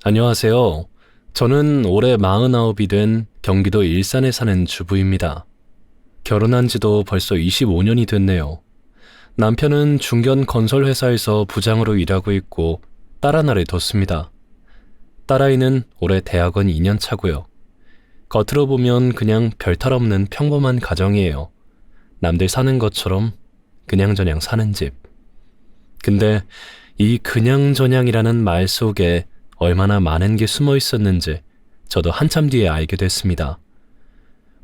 안녕하세요. 저는 올해 49이 된 경기도 일산에 사는 주부입니다. 결혼한 지도 벌써 25년이 됐네요. 남편은 중견 건설회사에서 부장으로 일하고 있고 딸 하나를 뒀습니다. 딸아이는 올해 대학원 2년 차고요. 겉으로 보면 그냥 별탈 없는 평범한 가정이에요. 남들 사는 것처럼 그냥저냥 사는 집. 근데 이 그냥저냥이라는 말 속에 얼마나 많은 게 숨어 있었는지 저도 한참 뒤에 알게 됐습니다.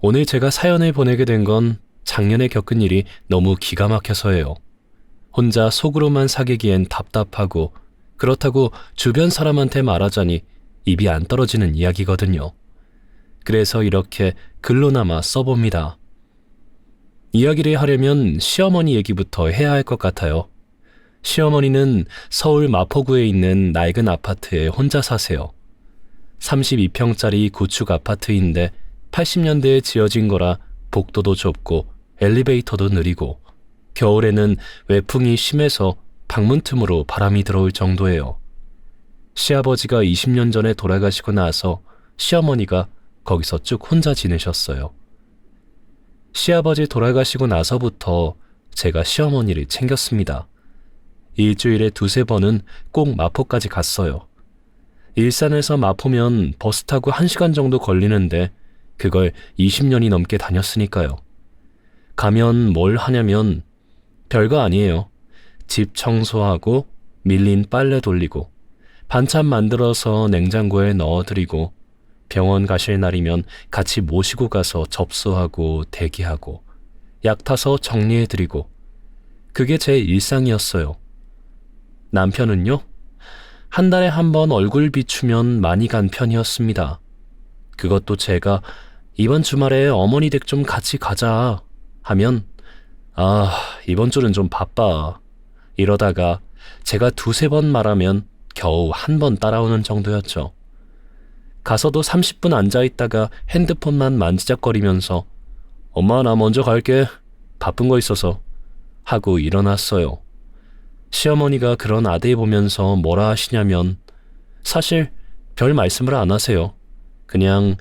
오늘 제가 사연을 보내게 된 건 작년에 겪은 일이 너무 기가 막혀서예요. 혼자 속으로만 사귀기엔 답답하고 그렇다고 주변 사람한테 말하자니 입이 안 떨어지는 이야기거든요. 그래서 이렇게 글로나마 써봅니다. 이야기를 하려면 시어머니 얘기부터 해야 할 것 같아요. 시어머니는 서울 마포구에 있는 낡은 아파트에 혼자 사세요. 32평짜리 구축 아파트인데 80년대에 지어진 거라 복도도 좁고 엘리베이터도 느리고 겨울에는 외풍이 심해서 방문 틈으로 바람이 들어올 정도예요. 시아버지가 20년 전에 돌아가시고 나서 시어머니가 거기서 쭉 혼자 지내셨어요. 시아버지 돌아가시고 나서부터 제가 시어머니를 챙겼습니다. 일주일에 두세 번은 꼭 마포까지 갔어요. 일산에서 마포면 버스 타고 1시간 정도 걸리는데 그걸 20년이 넘게 다녔으니까요. 가면 뭘 하냐면 별거 아니에요. 집 청소하고 밀린 빨래 돌리고 반찬 만들어서 냉장고에 넣어드리고 병원 가실 날이면 같이 모시고 가서 접수하고 대기하고 약 타서 정리해드리고 그게 제 일상이었어요. 남편은요? 한 달에 한 번 얼굴 비추면 많이 간 편이었습니다. 그것도 제가 이번 주말에 어머니 댁 좀 같이 가자 하면 이번 주는 좀 바빠. 이러다가 제가 두세 번 말하면 겨우 한 번 따라오는 정도였죠. 가서도 30분 앉아있다가 핸드폰만 만지작거리면서 엄마 나 먼저 갈게. 바쁜 거 있어서 하고 일어났어요. 시어머니가 그런 아들 보면서 뭐라 하시냐면 사실 별 말씀을 안 하세요. 그냥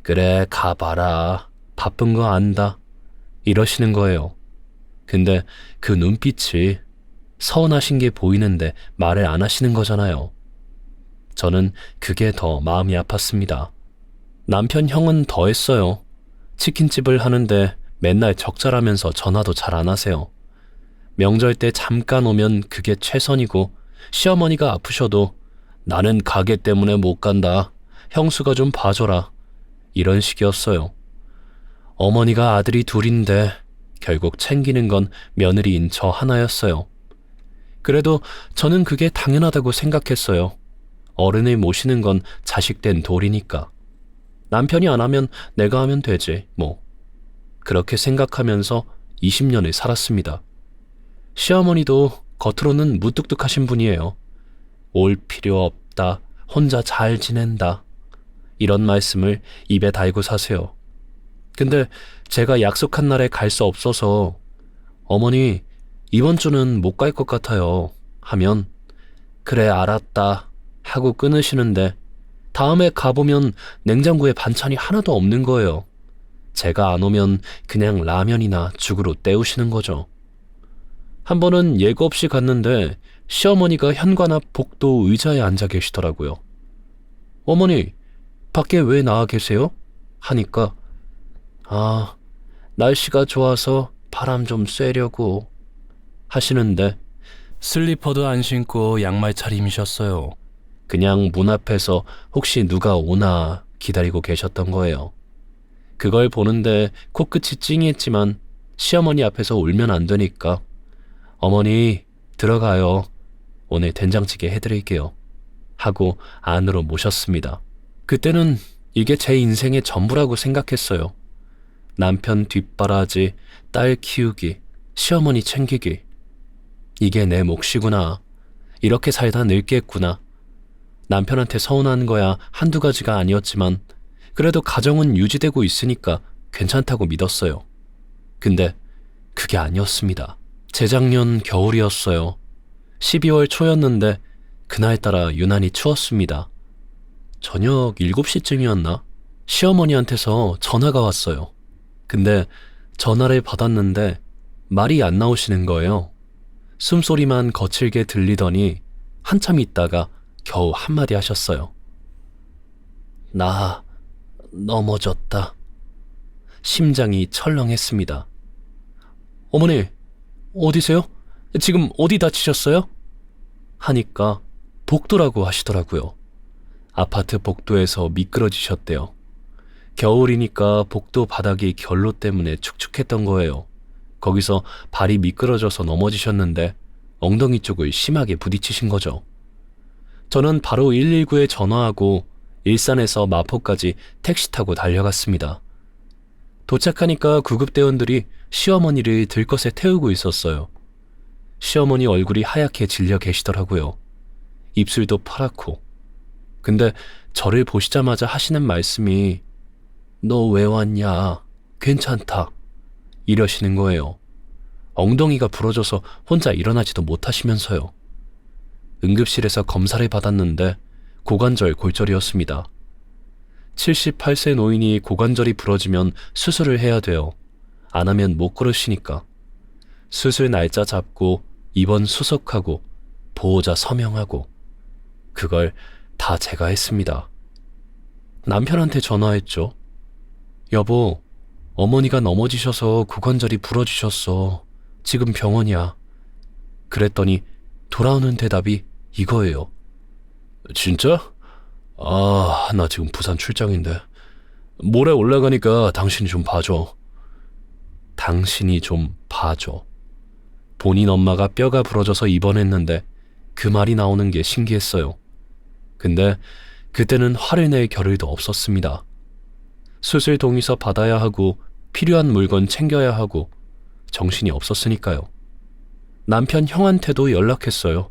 그래 가봐라. 바쁜 거 안다. 이러시는 거예요. 근데 그 눈빛이 서운하신 게 보이는데 말을 안 하시는 거잖아요. 저는 그게 더 마음이 아팠습니다. 남편 형은 더 했어요. 치킨집을 하는데 맨날 적잘하면서 전화도 잘 안 하세요. 명절 때 잠깐 오면 그게 최선이고 시어머니가 아프셔도 나는 가게 때문에 못 간다. 형수가 좀 봐줘라. 이런 식이었어요. 어머니가 아들이 둘인데 결국 챙기는 건 며느리인 저 하나였어요. 그래도 저는 그게 당연하다고 생각했어요. 어른을 모시는 건 자식된 도리니까. 남편이 안 하면 내가 하면 되지, 뭐. 그렇게 생각하면서 20년을 살았습니다. 시어머니도 겉으로는 무뚝뚝하신 분이에요. 올 필요 없다, 혼자 잘 지낸다. 이런 말씀을 입에 달고 사세요. 근데 제가 약속한 날에 갈 수 없어서 어머니 이번 주는 못 갈 것 같아요 하면 그래 알았다 하고 끊으시는데 다음에 가보면 냉장고에 반찬이 하나도 없는 거예요. 제가 안 오면 그냥 라면이나 죽으로 때우시는 거죠. 한 번은 예고 없이 갔는데 시어머니가 현관 앞 복도 의자에 앉아 계시더라고요. 어머니, 밖에 왜 나와 계세요? 하니까 날씨가 좋아서 바람 좀 쐬려고 하시는데 슬리퍼도 안 신고 양말 차림이셨어요. 그냥 문 앞에서 혹시 누가 오나 기다리고 계셨던 거예요. 그걸 보는데 코끝이 찡했지만 시어머니 앞에서 울면 안 되니까 어머니 들어가요. 오늘 된장찌개 해드릴게요. 하고 안으로 모셨습니다. 그때는 이게 제 인생의 전부라고 생각했어요. 남편 뒷바라지, 딸 키우기, 시어머니 챙기기. 이게 내 몫이구나. 이렇게 살다 늙겠구나. 남편한테 서운한 거야 한두 가지가 아니었지만 그래도 가정은 유지되고 있으니까 괜찮다고 믿었어요. 근데 그게 아니었습니다. 재작년 겨울이었어요. 12월 초였는데 그날따라 유난히 추웠습니다. 저녁 7시쯤이었나? 시어머니한테서 전화가 왔어요. 근데 전화를 받았는데 말이 안 나오시는 거예요. 숨소리만 거칠게 들리더니 한참 있다가 겨우 한마디 하셨어요. 나 넘어졌다. 심장이 철렁했습니다. 어머니, 어디세요? 지금 어디 다치셨어요? 하니까 복도라고 하시더라고요. 아파트 복도에서 미끄러지셨대요. 겨울이니까 복도 바닥이 결로 때문에 축축했던 거예요. 거기서 발이 미끄러져서 넘어지셨는데 엉덩이 쪽을 심하게 부딪히신 거죠. 저는 바로 119에 전화하고 일산에서 마포까지 택시 타고 달려갔습니다. 도착하니까 구급대원들이 시어머니를 들것에 태우고 있었어요. 시어머니 얼굴이 하얗게 질려 계시더라고요. 입술도 파랗고. 근데 저를 보시자마자 하시는 말씀이 너 왜 왔냐? 괜찮다. 이러시는 거예요. 엉덩이가 부러져서 혼자 일어나지도 못하시면서요. 응급실에서 검사를 받았는데 고관절 골절이었습니다. 78세 노인이 고관절이 부러지면 수술을 해야 돼요. 안 하면 못 걸으시니까. 수술 날짜 잡고 입원 수속하고 보호자 서명하고 그걸 다 제가 했습니다. 남편한테 전화했죠. 여보, 어머니가 넘어지셔서 고관절이 부러지셨어. 지금 병원이야. 그랬더니 돌아오는 대답이 이거예요. 진짜? 나 지금 부산 출장인데. 모레 올라가니까 당신이 좀 봐줘. 당신이 좀 봐줘. 본인 엄마가 뼈가 부러져서 입원했는데 그 말이 나오는 게 신기했어요. 근데 그때는 화를 낼 겨를도 없었습니다. 수술 동의서 받아야 하고 필요한 물건 챙겨야 하고 정신이 없었으니까요. 남편 형한테도 연락했어요.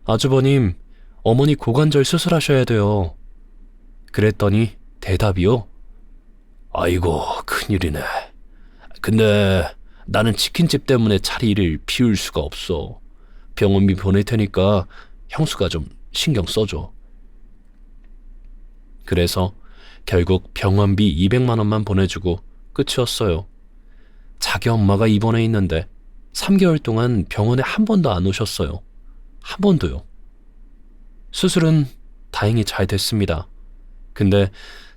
아주버님, 어머니 고관절 수술하셔야 돼요. 그랬더니 대답이요. 아이고, 큰일이네. 근데 나는 치킨집 때문에 자리를 비울 수가 없어. 병원비 보낼 테니까 형수가 좀 신경 써줘. 그래서 결국 병원비 200만 원만 보내주고 끝이었어요. 자기 엄마가 입원해 있는데 3개월 동안 병원에 한 번도 안 오셨어요. 한 번도요. 수술은 다행히 잘 됐습니다. 근데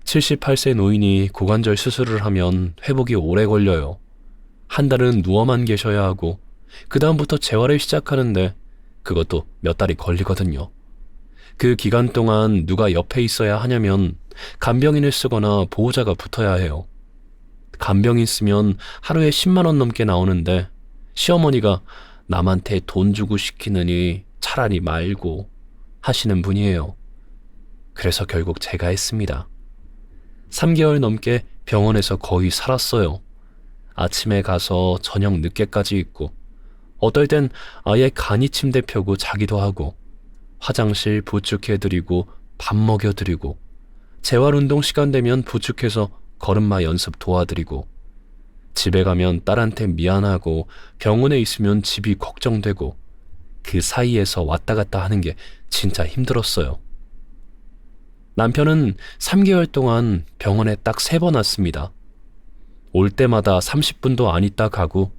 78세 노인이 고관절 수술을 하면 회복이 오래 걸려요. 한 달은 누워만 계셔야 하고 그 다음부터 재활을 시작하는데 그것도 몇 달이 걸리거든요. 그 기간 동안 누가 옆에 있어야 하냐면 간병인을 쓰거나 보호자가 붙어야 해요. 간병인 쓰면 하루에 10만 원 넘게 나오는데 시어머니가 남한테 돈 주고 시키느니 차라리 말고 하시는 분이에요. 그래서 결국 제가 했습니다. 3개월 넘게 병원에서 거의 살았어요. 아침에 가서 저녁 늦게까지 있고 어떨 땐 아예 간이 침대 펴고 자기도 하고 화장실 부축해드리고 밥 먹여드리고 재활운동 시간 되면 부축해서 걸음마 연습 도와드리고 집에 가면 딸한테 미안하고 병원에 있으면 집이 걱정되고 그 사이에서 왔다 갔다 하는 게 진짜 힘들었어요. 남편은 3개월 동안 병원에 딱 3번 왔습니다. 올 때마다 30분도 안 있다 가고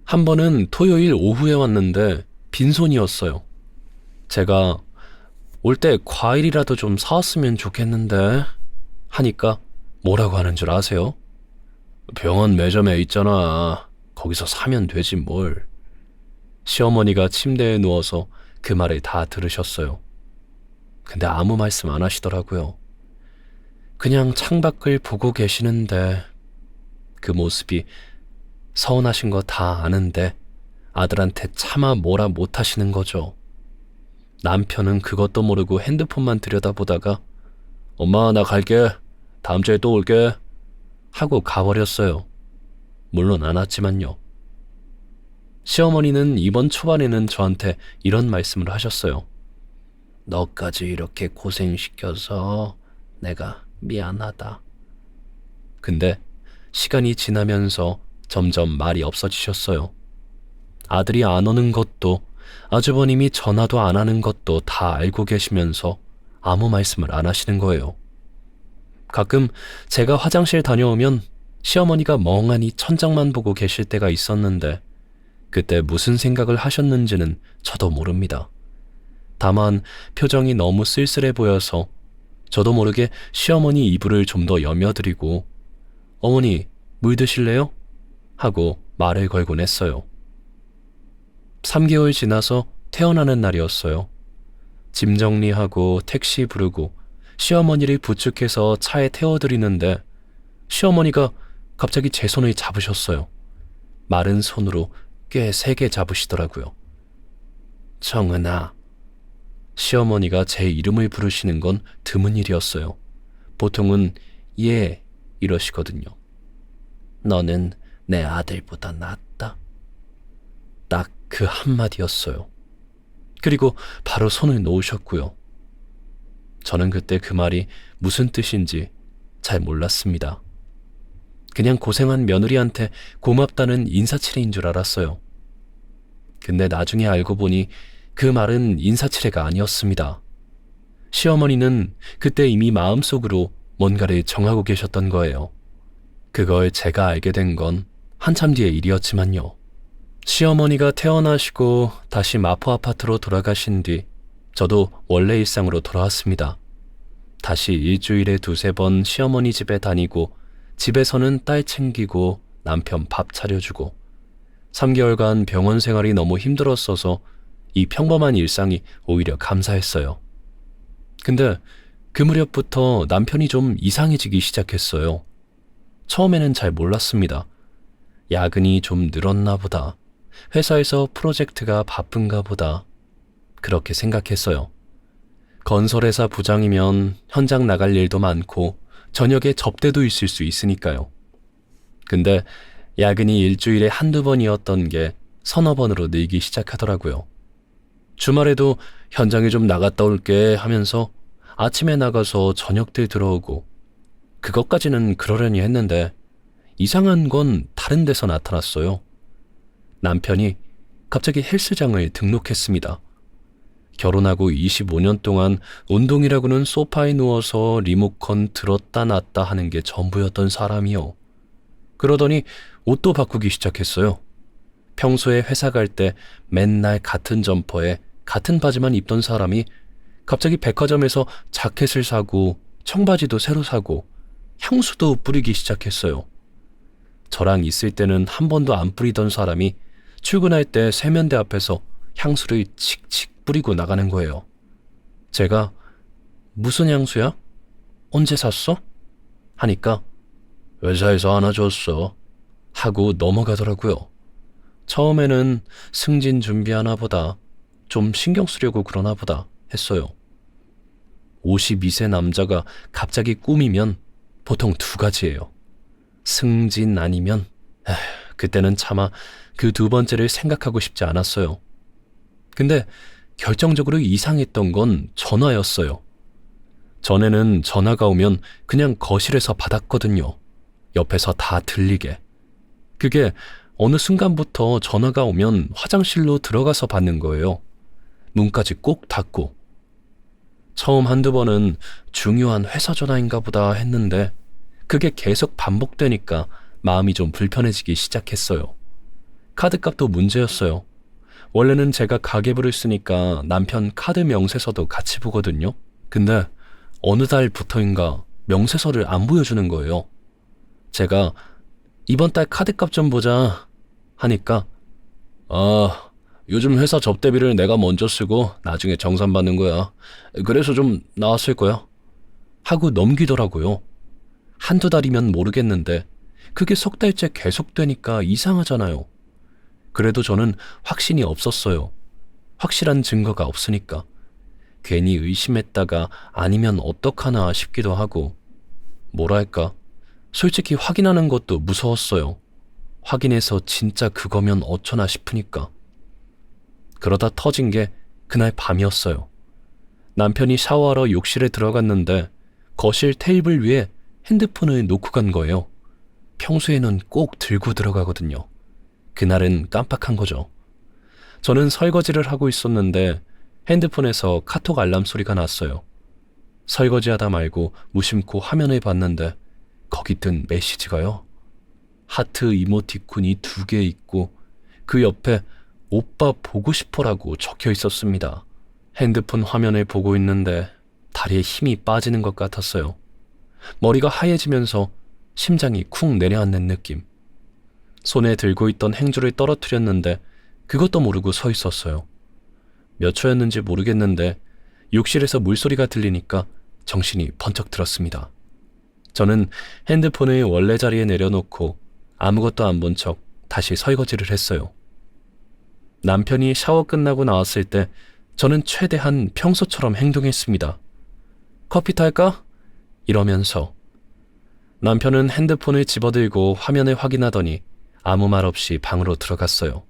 한 번은 토요일 오후에 왔는데 빈손이었어요. 제가 올 때 과일이라도 좀 사왔으면 좋겠는데 하니까 뭐라고 하는 줄 아세요? 병원 매점에 있잖아. 거기서 사면 되지 뭘. 시어머니가 침대에 누워서 그 말을 다 들으셨어요. 근데 아무 말씀 안 하시더라고요. 그냥 창밖을 보고 계시는데 그 모습이 서운하신 거 다 아는데 아들한테 차마 뭐라 못하시는 거죠. 남편은 그것도 모르고 핸드폰만 들여다보다가 엄마 나 갈게. 다음 주에 또 올게. 하고 가버렸어요. 물론 안 왔지만요. 시어머니는 이번 초반에는 저한테 이런 말씀을 하셨어요. 너까지 이렇게 고생시켜서 내가 미안하다. 근데 시간이 지나면서 점점 말이 없어지셨어요. 아들이 안 오는 것도 아주버님이 전화도 안 하는 것도 다 알고 계시면서 아무 말씀을 안 하시는 거예요. 가끔 제가 화장실 다녀오면 시어머니가 멍하니 천장만 보고 계실 때가 있었는데 그때 무슨 생각을 하셨는지는 저도 모릅니다. 다만 표정이 너무 쓸쓸해 보여서 저도 모르게 시어머니 이불을 좀 더 여며드리고 어머니 물 드실래요? 하고 말을 걸곤 했어요. 3개월 지나서 태어나는 날이었어요. 짐 정리하고 택시 부르고 시어머니를 부축해서 차에 태워드리는데 시어머니가 갑자기 제 손을 잡으셨어요. 마른 손으로 꽤 세게 잡으시더라고요. 정은아. 시어머니가 제 이름을 부르시는 건 드문 일이었어요. 보통은 예 이러시거든요. 너는 내 아들보다 낫다. 딱 그 한마디였어요. 그리고 바로 손을 놓으셨고요. 저는 그때 그 말이 무슨 뜻인지 잘 몰랐습니다. 그냥 고생한 며느리한테 고맙다는 인사치레인 줄 알았어요. 근데 나중에 알고 보니 그 말은 인사치레가 아니었습니다. 시어머니는 그때 이미 마음속으로 뭔가를 정하고 계셨던 거예요. 그걸 제가 알게 된 건 한참 뒤의 일이었지만요. 시어머니가 퇴원하시고 다시 마포 아파트로 돌아가신 뒤 저도 원래 일상으로 돌아왔습니다. 다시 일주일에 2-3번 시어머니 집에 다니고 집에서는 딸 챙기고 남편 밥 차려주고 3개월간 병원 생활이 너무 힘들었어서 이 평범한 일상이 오히려 감사했어요. 근데 그 무렵부터 남편이 좀 이상해지기 시작했어요. 처음에는 잘 몰랐습니다. 야근이 좀 늘었나 보다. 회사에서 프로젝트가 바쁜가 보다. 그렇게 생각했어요. 건설회사 부장이면 현장 나갈 일도 많고 저녁에 접대도 있을 수 있으니까요. 근데 야근이 일주일에 1-2번이었던 게 서너 번으로 늘기 시작하더라고요. 주말에도 현장에 좀 나갔다 올게 하면서 아침에 나가서 저녁 때 들어오고 그것까지는 그러려니 했는데 이상한 건 다른 데서 나타났어요. 남편이 갑자기 헬스장을 등록했습니다. 결혼하고 25년 동안 운동이라고는 소파에 누워서 리모컨 들었다 놨다 하는 게 전부였던 사람이요. 그러더니 옷도 바꾸기 시작했어요. 평소에 회사 갈 때 맨날 같은 점퍼에 같은 바지만 입던 사람이 갑자기 백화점에서 자켓을 사고 청바지도 새로 사고 향수도 뿌리기 시작했어요. 저랑 있을 때는 한 번도 안 뿌리던 사람이 출근할 때 세면대 앞에서 향수를 칙칙 뿌리고 나가는 거예요. 제가 무슨 향수야? 언제 샀어? 하니까 회사에서 하나 줬어 하고 넘어가더라고요. 처음에는 승진 준비하나 보다, 좀 신경 쓰려고 그러나 보다 했어요. 52세 남자가 갑자기 꾸미면 보통 2가지예요. 승진 아니면 그때는 차마 그 2번째를 생각하고 싶지 않았어요. 근데 결정적으로 이상했던 건 전화였어요. 전에는 전화가 오면 그냥 거실에서 받았거든요. 옆에서 다 들리게. 그게 어느 순간부터 전화가 오면 화장실로 들어가서 받는 거예요. 문까지 꼭 닫고. 처음 1-2번은 중요한 회사 전화인가 보다 했는데 그게 계속 반복되니까 마음이 좀 불편해지기 시작했어요. 카드값도 문제였어요. 원래는 제가 가계부를 쓰니까 남편 카드 명세서도 같이 보거든요. 근데 어느 달부터인가 명세서를 안 보여주는 거예요. 제가 이번 달 카드값 좀 보자 하니까 요즘 회사 접대비를 내가 먼저 쓰고 나중에 정산받는 거야. 그래서 좀 나왔을 거야. 하고 넘기더라고요. 1-2달이면 모르겠는데 그게 석 달째 계속되니까 이상하잖아요. 그래도 저는 확신이 없었어요. 확실한 증거가 없으니까. 괜히 의심했다가 아니면 어떡하나 싶기도 하고 뭐랄까 솔직히 확인하는 것도 무서웠어요. 확인해서 진짜 그거면 어쩌나 싶으니까. 그러다 터진 게 그날 밤이었어요. 남편이 샤워하러 욕실에 들어갔는데 거실 테이블 위에 핸드폰을 놓고 간 거예요. 평소에는 꼭 들고 들어가거든요. 그날은 깜빡한 거죠. 저는 설거지를 하고 있었는데 핸드폰에서 카톡 알람 소리가 났어요. 설거지하다 말고 무심코 화면을 봤는데 거기 뜬 메시지가요. 하트 이모티콘이 2개 있고 그 옆에 오빠 보고 싶어라고 적혀 있었습니다. 핸드폰 화면을 보고 있는데 다리에 힘이 빠지는 것 같았어요. 머리가 하얘지면서 심장이 쿵 내려앉는 느낌. 손에 들고 있던 행주를 떨어뜨렸는데 그것도 모르고 서 있었어요. 몇 초였는지 모르겠는데 욕실에서 물소리가 들리니까 정신이 번쩍 들었습니다. 저는 핸드폰을 원래 자리에 내려놓고 아무것도 안 본 척 다시 설거지를 했어요. 남편이 샤워 끝나고 나왔을 때 저는 최대한 평소처럼 행동했습니다. 커피 탈까? 이러면서. 남편은 핸드폰을 집어들고 화면을 확인하더니 아무 말 없이 방으로 들어갔어요.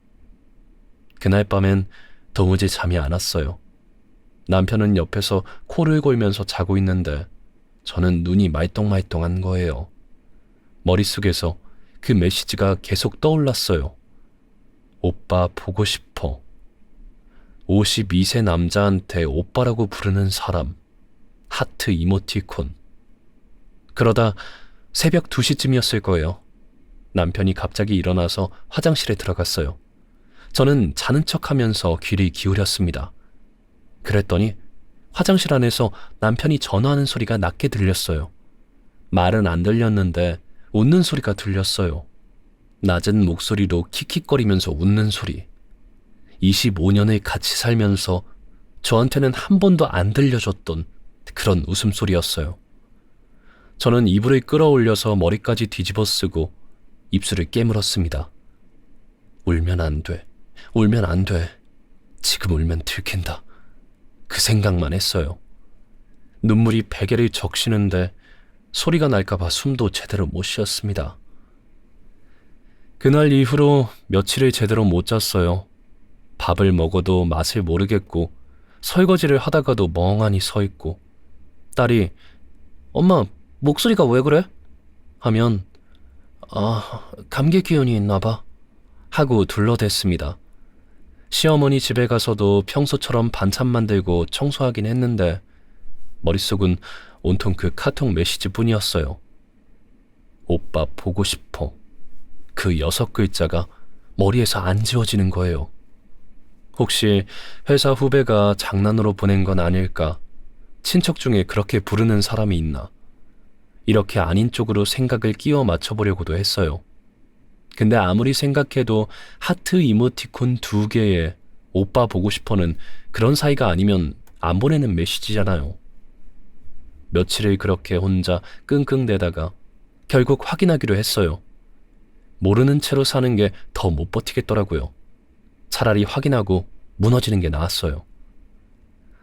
그날 밤엔 도무지 잠이 안 왔어요. 남편은 옆에서 코를 골면서 자고 있는데 저는 눈이 말똥말똥한 거예요. 머릿속에서 그 메시지가 계속 떠올랐어요. 오빠 보고 싶어. 52세 남자한테 오빠라고 부르는 사람. 하트 이모티콘. 그러다 새벽 2시쯤이었을 거예요. 남편이 갑자기 일어나서 화장실에 들어갔어요. 저는 자는 척하면서 귀를 기울였습니다. 그랬더니 화장실 안에서 남편이 전화하는 소리가 낮게 들렸어요. 말은 안 들렸는데 웃는 소리가 들렸어요. 낮은 목소리로 킥킥거리면서 웃는 소리. 25년을 같이 살면서 저한테는 한 번도 안 들려줬던 그런 웃음소리였어요. 저는 이불을 끌어올려서 머리까지 뒤집어 쓰고 입술을 깨물었습니다. 울면 안 돼. 울면 안 돼. 지금 울면 들킨다. 그 생각만 했어요. 눈물이 베개를 적시는데 소리가 날까봐 숨도 제대로 못 쉬었습니다. 그날 이후로 며칠을 제대로 못 잤어요. 밥을 먹어도 맛을 모르겠고 설거지를 하다가도 멍하니 서 있고 딸이 엄마 목소리가 왜 그래? 하면 감기 기운이 있나 봐 하고 둘러댔습니다. 시어머니 집에 가서도 평소처럼 반찬 만들고 청소하긴 했는데 머릿속은 온통 그 카톡 메시지뿐이었어요. 오빠 보고 싶어. 그 6글자가 머리에서 안 지워지는 거예요. 혹시 회사 후배가 장난으로 보낸 건 아닐까? 친척 중에 그렇게 부르는 사람이 있나? 이렇게 아닌 쪽으로 생각을 끼워 맞춰보려고도 했어요. 근데 아무리 생각해도 하트 이모티콘 2개에 오빠 보고 싶어는 그런 사이가 아니면 안 보내는 메시지잖아요. 며칠을 그렇게 혼자 끙끙대다가 결국 확인하기로 했어요. 모르는 채로 사는 게 더 못 버티겠더라고요. 차라리 확인하고 무너지는 게 나았어요.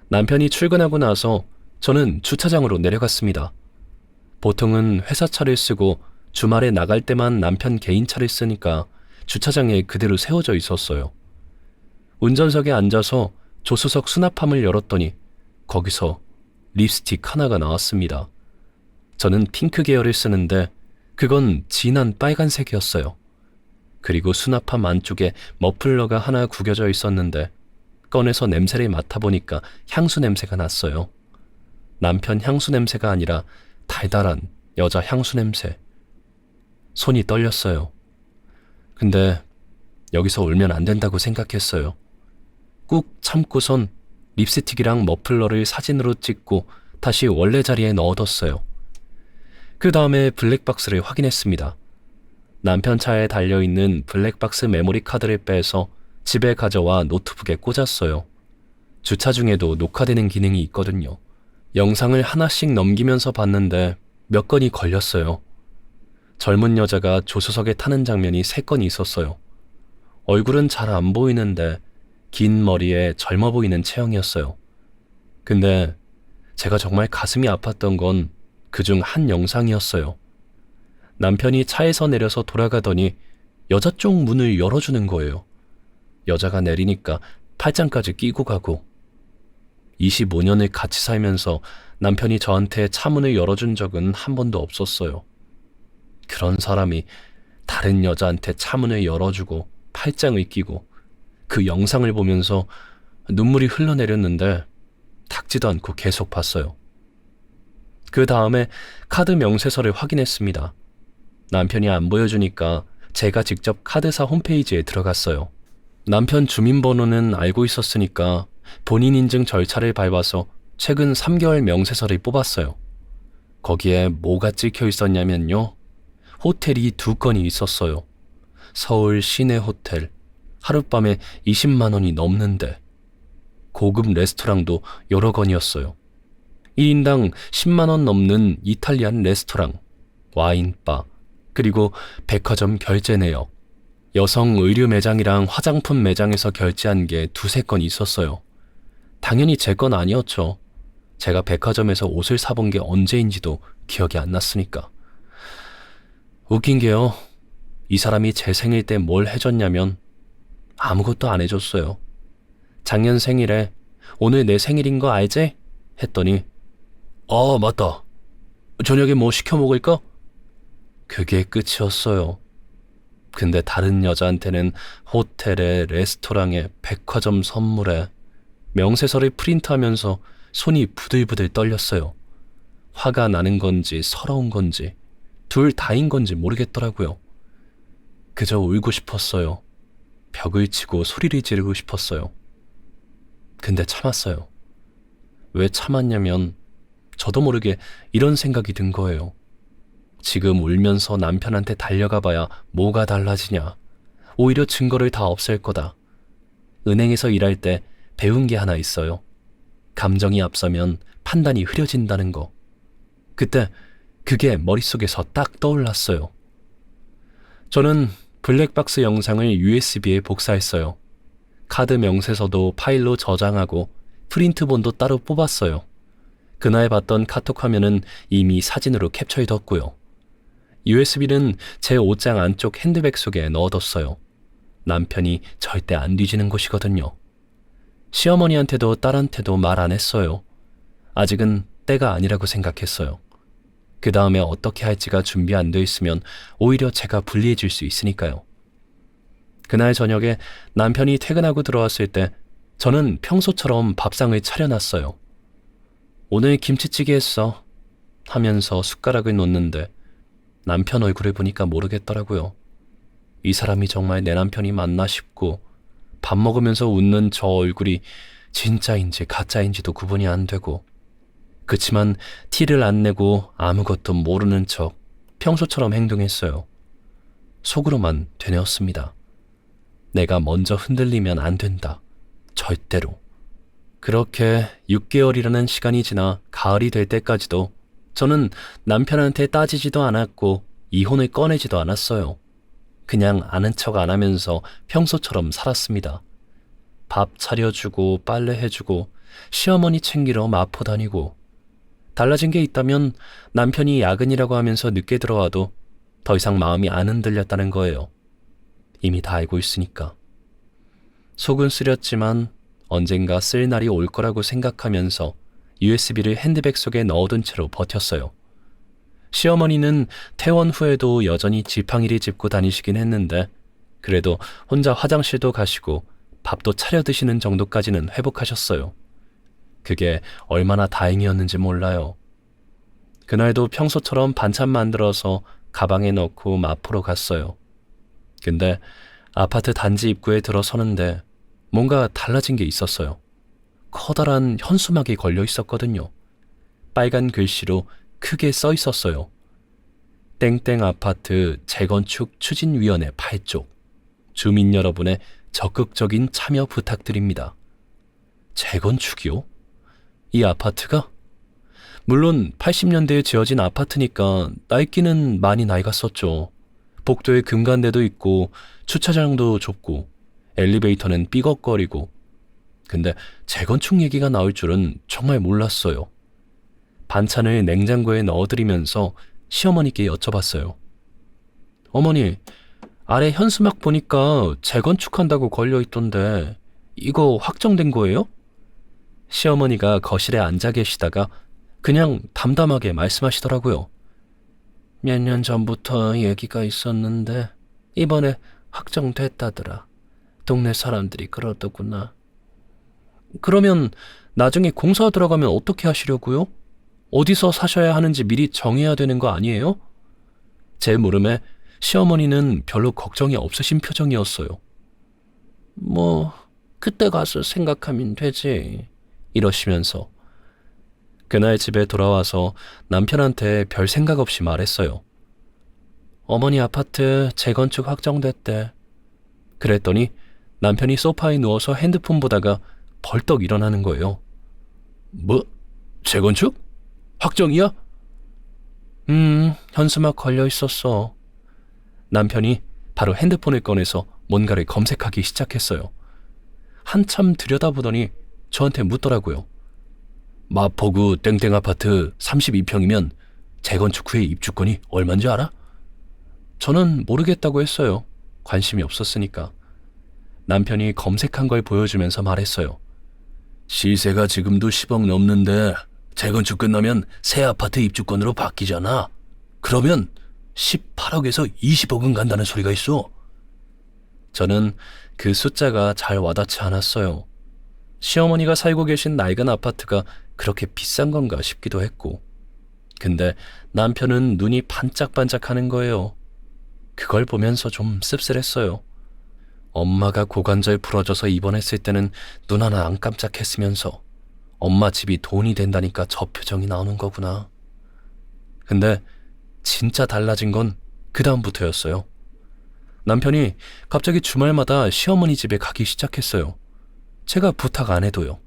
남편이 출근하고 나서 저는 주차장으로 내려갔습니다. 보통은 회사 차를 쓰고 주말에 나갈 때만 남편 개인차를 쓰니까 주차장에 그대로 세워져 있었어요. 운전석에 앉아서 조수석 수납함을 열었더니 거기서 립스틱 하나가 나왔습니다. 저는 핑크 계열을 쓰는데 그건 진한 빨간색이었어요. 그리고 수납함 안쪽에 머플러가 하나 구겨져 있었는데 꺼내서 냄새를 맡아보니까 향수 냄새가 났어요. 남편 향수 냄새가 아니라 달달한 여자 향수 냄새. 손이 떨렸어요. 근데 여기서 울면 안 된다고 생각했어요. 꾹 참고선 립스틱이랑 머플러를 사진으로 찍고 다시 원래 자리에 넣어뒀어요. 그 다음에 블랙박스를 확인했습니다. 남편 차에 달려있는 블랙박스 메모리 카드를 빼서 집에 가져와 노트북에 꽂았어요. 주차 중에도 녹화되는 기능이 있거든요. 영상을 하나씩 넘기면서 봤는데 몇 건이 걸렸어요. 젊은 여자가 조수석에 타는 장면이 3건이 있었어요. 얼굴은 잘 안 보이는데 긴 머리에 젊어 보이는 체형이었어요. 근데 제가 정말 가슴이 아팠던 건 그중 한 영상이었어요. 남편이 차에서 내려서 돌아가더니 여자 쪽 문을 열어주는 거예요. 여자가 내리니까 팔짱까지 끼고 가고. 25년을 같이 살면서 남편이 저한테 차 문을 열어준 적은 한 번도 없었어요. 그런 사람이 다른 여자한테 차 문을 열어주고 팔짱을 끼고 그 영상을 보면서 눈물이 흘러내렸는데 닦지도 않고 계속 봤어요. 그 다음에 카드 명세서를 확인했습니다. 남편이 안 보여주니까 제가 직접 카드사 홈페이지에 들어갔어요. 남편 주민번호는 알고 있었으니까 본인 인증 절차를 밟아서 최근 3개월 명세서를 뽑았어요. 거기에 뭐가 찍혀 있었냐면요. 호텔이 2건이 있었어요. 서울 시내 호텔. 하룻밤에 20만 원이 넘는데. 고급 레스토랑도 여러 건이었어요. 1인당 10만 원 넘는 이탈리안 레스토랑, 와인바, 그리고 백화점 결제 내역. 여성 의류 매장이랑 화장품 매장에서 결제한 게 2-3건 있었어요. 당연히 제 건 아니었죠. 제가 백화점에서 옷을 사본 게 언제인지도 기억이 안 났으니까. 웃긴 게요. 이 사람이 제 생일 때 뭘 해줬냐면 아무것도 안 해줬어요. 작년 생일에 오늘 내 생일인 거 알지? 했더니 맞다. 저녁에 뭐 시켜 먹을까? 그게 끝이었어요. 근데 다른 여자한테는 호텔에, 레스토랑에, 백화점 선물에 명세서를 프린트하면서 손이 부들부들 떨렸어요. 화가 나는 건지 서러운 건지 둘 다인 건지 모르겠더라고요. 그저 울고 싶었어요. 벽을 치고 소리를 지르고 싶었어요. 근데 참았어요. 왜 참았냐면 저도 모르게 이런 생각이 든 거예요. 지금 울면서 남편한테 달려가 봐야 뭐가 달라지냐. 오히려 증거를 다 없앨 거다. 은행에서 일할 때 배운 게 하나 있어요. 감정이 앞서면 판단이 흐려진다는 거. 그때 그게 머릿속에서 딱 떠올랐어요. 저는 블랙박스 영상을 USB에 복사했어요. 카드 명세서도 파일로 저장하고 프린트본도 따로 뽑았어요. 그날 봤던 카톡 화면은 이미 사진으로 캡처해뒀고요. USB는 제 옷장 안쪽 핸드백 속에 넣어뒀어요. 남편이 절대 안 뒤지는 곳이거든요. 시어머니한테도 딸한테도 말 안 했어요. 아직은 때가 아니라고 생각했어요. 그 다음에 어떻게 할지가 준비 안 돼 있으면 오히려 제가 불리해질 수 있으니까요. 그날 저녁에 남편이 퇴근하고 들어왔을 때 저는 평소처럼 밥상을 차려놨어요. 오늘 김치찌개 했어 하면서 숟가락을 놓는데 남편 얼굴을 보니까 모르겠더라고요. 이 사람이 정말 내 남편이 맞나 싶고 밥 먹으면서 웃는 저 얼굴이 진짜인지 가짜인지도 구분이 안 되고 그치만 티를 안 내고 아무것도 모르는 척 평소처럼 행동했어요. 속으로만 되뇌었습니다. 내가 먼저 흔들리면 안 된다. 절대로. 그렇게 6개월이라는 시간이 지나 가을이 될 때까지도 저는 남편한테 따지지도 않았고 이혼을 꺼내지도 않았어요. 그냥 아는 척 안 하면서 평소처럼 살았습니다. 밥 차려주고 빨래해주고 시어머니 챙기러 마포 다니고 달라진 게 있다면 남편이 야근이라고 하면서 늦게 들어와도 더 이상 마음이 안 흔들렸다는 거예요. 이미 다 알고 있으니까. 속은 쓰렸지만 언젠가 쓸 날이 올 거라고 생각하면서 USB를 핸드백 속에 넣어둔 채로 버텼어요. 시어머니는 퇴원 후에도 여전히 지팡이를 짚고 다니시긴 했는데 그래도 혼자 화장실도 가시고 밥도 차려 드시는 정도까지는 회복하셨어요. 그게 얼마나 다행이었는지 몰라요. 그날도 평소처럼 반찬 만들어서 가방에 넣고 마포로 갔어요. 근데 아파트 단지 입구에 들어서는데 뭔가 달라진 게 있었어요. 커다란 현수막이 걸려 있었거든요. 빨간 글씨로 크게 써 있었어요. 땡땡 아파트 재건축 추진위원회 8쪽. 주민 여러분의 적극적인 참여 부탁드립니다. 재건축이요? 이 아파트가? 물론 80년대에 지어진 아파트니까 낡기는 많이 낡았었죠. 복도에 금간대도 있고 주차장도 좁고 엘리베이터는 삐걱거리고. 근데 재건축 얘기가 나올 줄은 정말 몰랐어요. 반찬을 냉장고에 넣어드리면서 시어머니께 여쭤봤어요. 어머니, 아래 현수막 보니까 재건축한다고 걸려있던데 이거 확정된 거예요? 시어머니가 거실에 앉아 계시다가 그냥 담담하게 말씀하시더라고요. 몇 년 전부터 얘기가 있었는데 이번에 확정됐다더라. 동네 사람들이 그러더구나. 그러면 나중에 공사 들어가면 어떻게 하시려고요? 어디서 사셔야 하는지 미리 정해야 되는 거 아니에요? 제 물음에 시어머니는 별로 걱정이 없으신 표정이었어요. 뭐 그때 가서 생각하면 되지, 이러시면서 그날 집에 돌아와서 남편한테 별 생각 없이 말했어요. 어머니 아파트 재건축 확정됐대. 그랬더니 남편이 소파에 누워서 핸드폰 보다가 벌떡 일어나는 거예요. 뭐? 재건축? 확정이야? 현수막 걸려 있었어. 남편이 바로 핸드폰을 꺼내서 뭔가를 검색하기 시작했어요. 한참 들여다보더니 저한테 묻더라고요. 마포구 땡땡 아파트 32평이면 재건축 후에 입주권이 얼마인지 알아? 저는 모르겠다고 했어요. 관심이 없었으니까. 남편이 검색한 걸 보여주면서 말했어요. 시세가 지금도 10억 넘는데 재건축 끝나면 새 아파트 입주권으로 바뀌잖아. 그러면 18억에서 20억은 간다는 소리가 있어. 저는 그 숫자가 잘 와닿지 않았어요. 시어머니가 살고 계신 낡은 아파트가 그렇게 비싼 건가 싶기도 했고. 근데 남편은 눈이 반짝반짝하는 거예요. 그걸 보면서 좀 씁쓸했어요. 엄마가 고관절 부러져서 입원했을 때는 눈 하나 안 깜짝했으면서 엄마 집이 돈이 된다니까 저 표정이 나오는 거구나. 근데 진짜 달라진 건 그 다음부터였어요. 남편이 갑자기 주말마다 시어머니 집에 가기 시작했어요. 제가 부탁 안 해도요.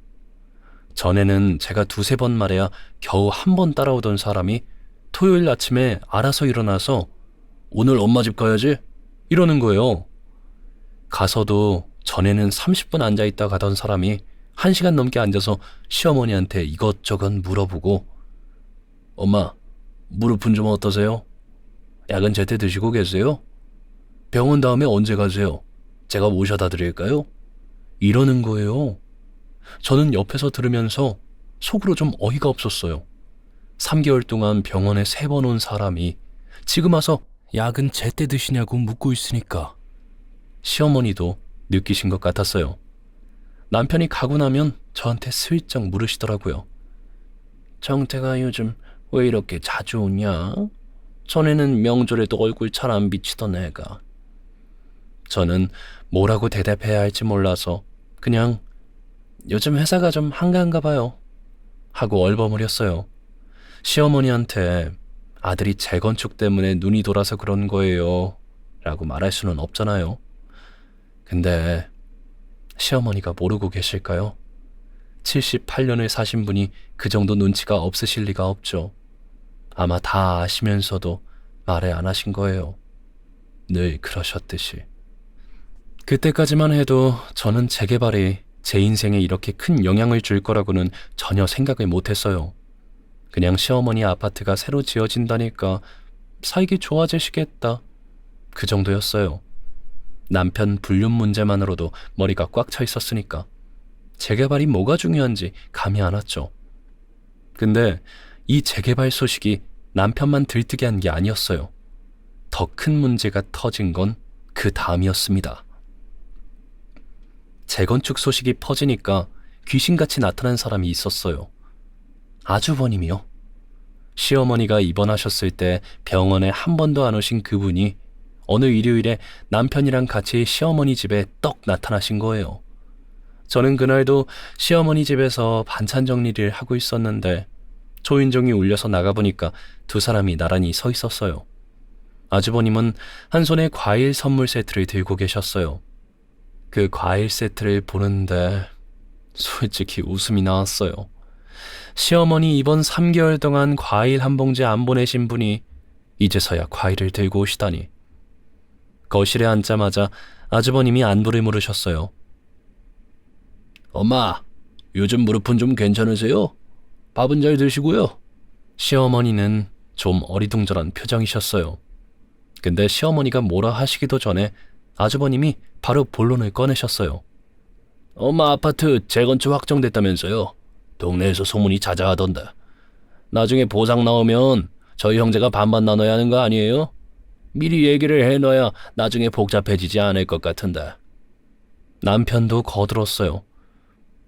전에는 제가 두세 번 말해야 겨우 한 번 따라오던 사람이 토요일 아침에 알아서 일어나서 오늘 엄마 집 가야지? 이러는 거예요. 가서도 전에는 30분 앉아있다 가던 사람이 1시간 넘게 앉아서 시어머니한테 이것저것 물어보고 엄마, 무릎은 좀 어떠세요? 약은 제때 드시고 계세요? 병원 다음에 언제 가세요? 제가 모셔다 드릴까요? 이러는 거예요. 저는 옆에서 들으면서 속으로 좀 어이가 없었어요. 3개월 동안 병원에 3번 온 사람이 지금 와서 약은 제때 드시냐고 묻고 있으니까. 시어머니도 느끼신 것 같았어요. 남편이 가고 나면 저한테 슬쩍 물으시더라고요. 정태가 요즘 왜 이렇게 자주 오냐? 전에는 명절에도 얼굴 잘 안 비치던 애가. 저는 뭐라고 대답해야 할지 몰라서 그냥 요즘 회사가 좀 한가한가 봐요 하고 얼버무렸어요. 시어머니한테 아들이 재건축 때문에 눈이 돌아서 그런 거예요 라고 말할 수는 없잖아요. 근데 시어머니가 모르고 계실까요? 78년을 사신 분이 그 정도 눈치가 없으실 리가 없죠. 아마 다 아시면서도 말을 안 하신 거예요. 늘 그러셨듯이. 그때까지만 해도 저는 재개발이 제 인생에 이렇게 큰 영향을 줄 거라고는 전혀 생각을 못했어요. 그냥 시어머니 아파트가 새로 지어진다니까 살기 좋아지시겠다. 그 정도였어요. 남편 불륜 문제만으로도 머리가 꽉 차 있었으니까 재개발이 뭐가 중요한지 감이 안 왔죠. 근데 이 재개발 소식이 남편만 들뜨게 한 게 아니었어요. 더 큰 문제가 터진 건 그 다음이었습니다. 재건축 소식이 퍼지니까 귀신같이 나타난 사람이 있었어요. 아주버님이요. 시어머니가 입원하셨을 때 병원에 한 번도 안 오신 그분이 어느 일요일에 남편이랑 같이 시어머니 집에 떡 나타나신 거예요. 저는 그날도 시어머니 집에서 반찬 정리를 하고 있었는데 초인종이 울려서 나가보니까 두 사람이 나란히 서 있었어요. 아주버님은 한 손에 과일 선물 세트를 들고 계셨어요. 그 과일 세트를 보는데 솔직히 웃음이 나왔어요. 시어머니 입원 3개월 동안 과일 한 봉지 안 보내신 분이 이제서야 과일을 들고 오시다니. 거실에 앉자마자 아주버님이 안부를 물으셨어요. 엄마, 요즘 무릎은 좀 괜찮으세요? 밥은 잘 드시고요. 시어머니는 좀 어리둥절한 표정이셨어요. 근데 시어머니가 뭐라 하시기도 전에 아주버님이 바로 본론을 꺼내셨어요. 엄마 아파트 재건축 확정됐다면서요. 동네에서 소문이 자자하던데. 나중에 보상 나오면 저희 형제가 반반 나눠야 하는 거 아니에요? 미리 얘기를 해놔야 나중에 복잡해지지 않을 것 같은데. 남편도 거들었어요.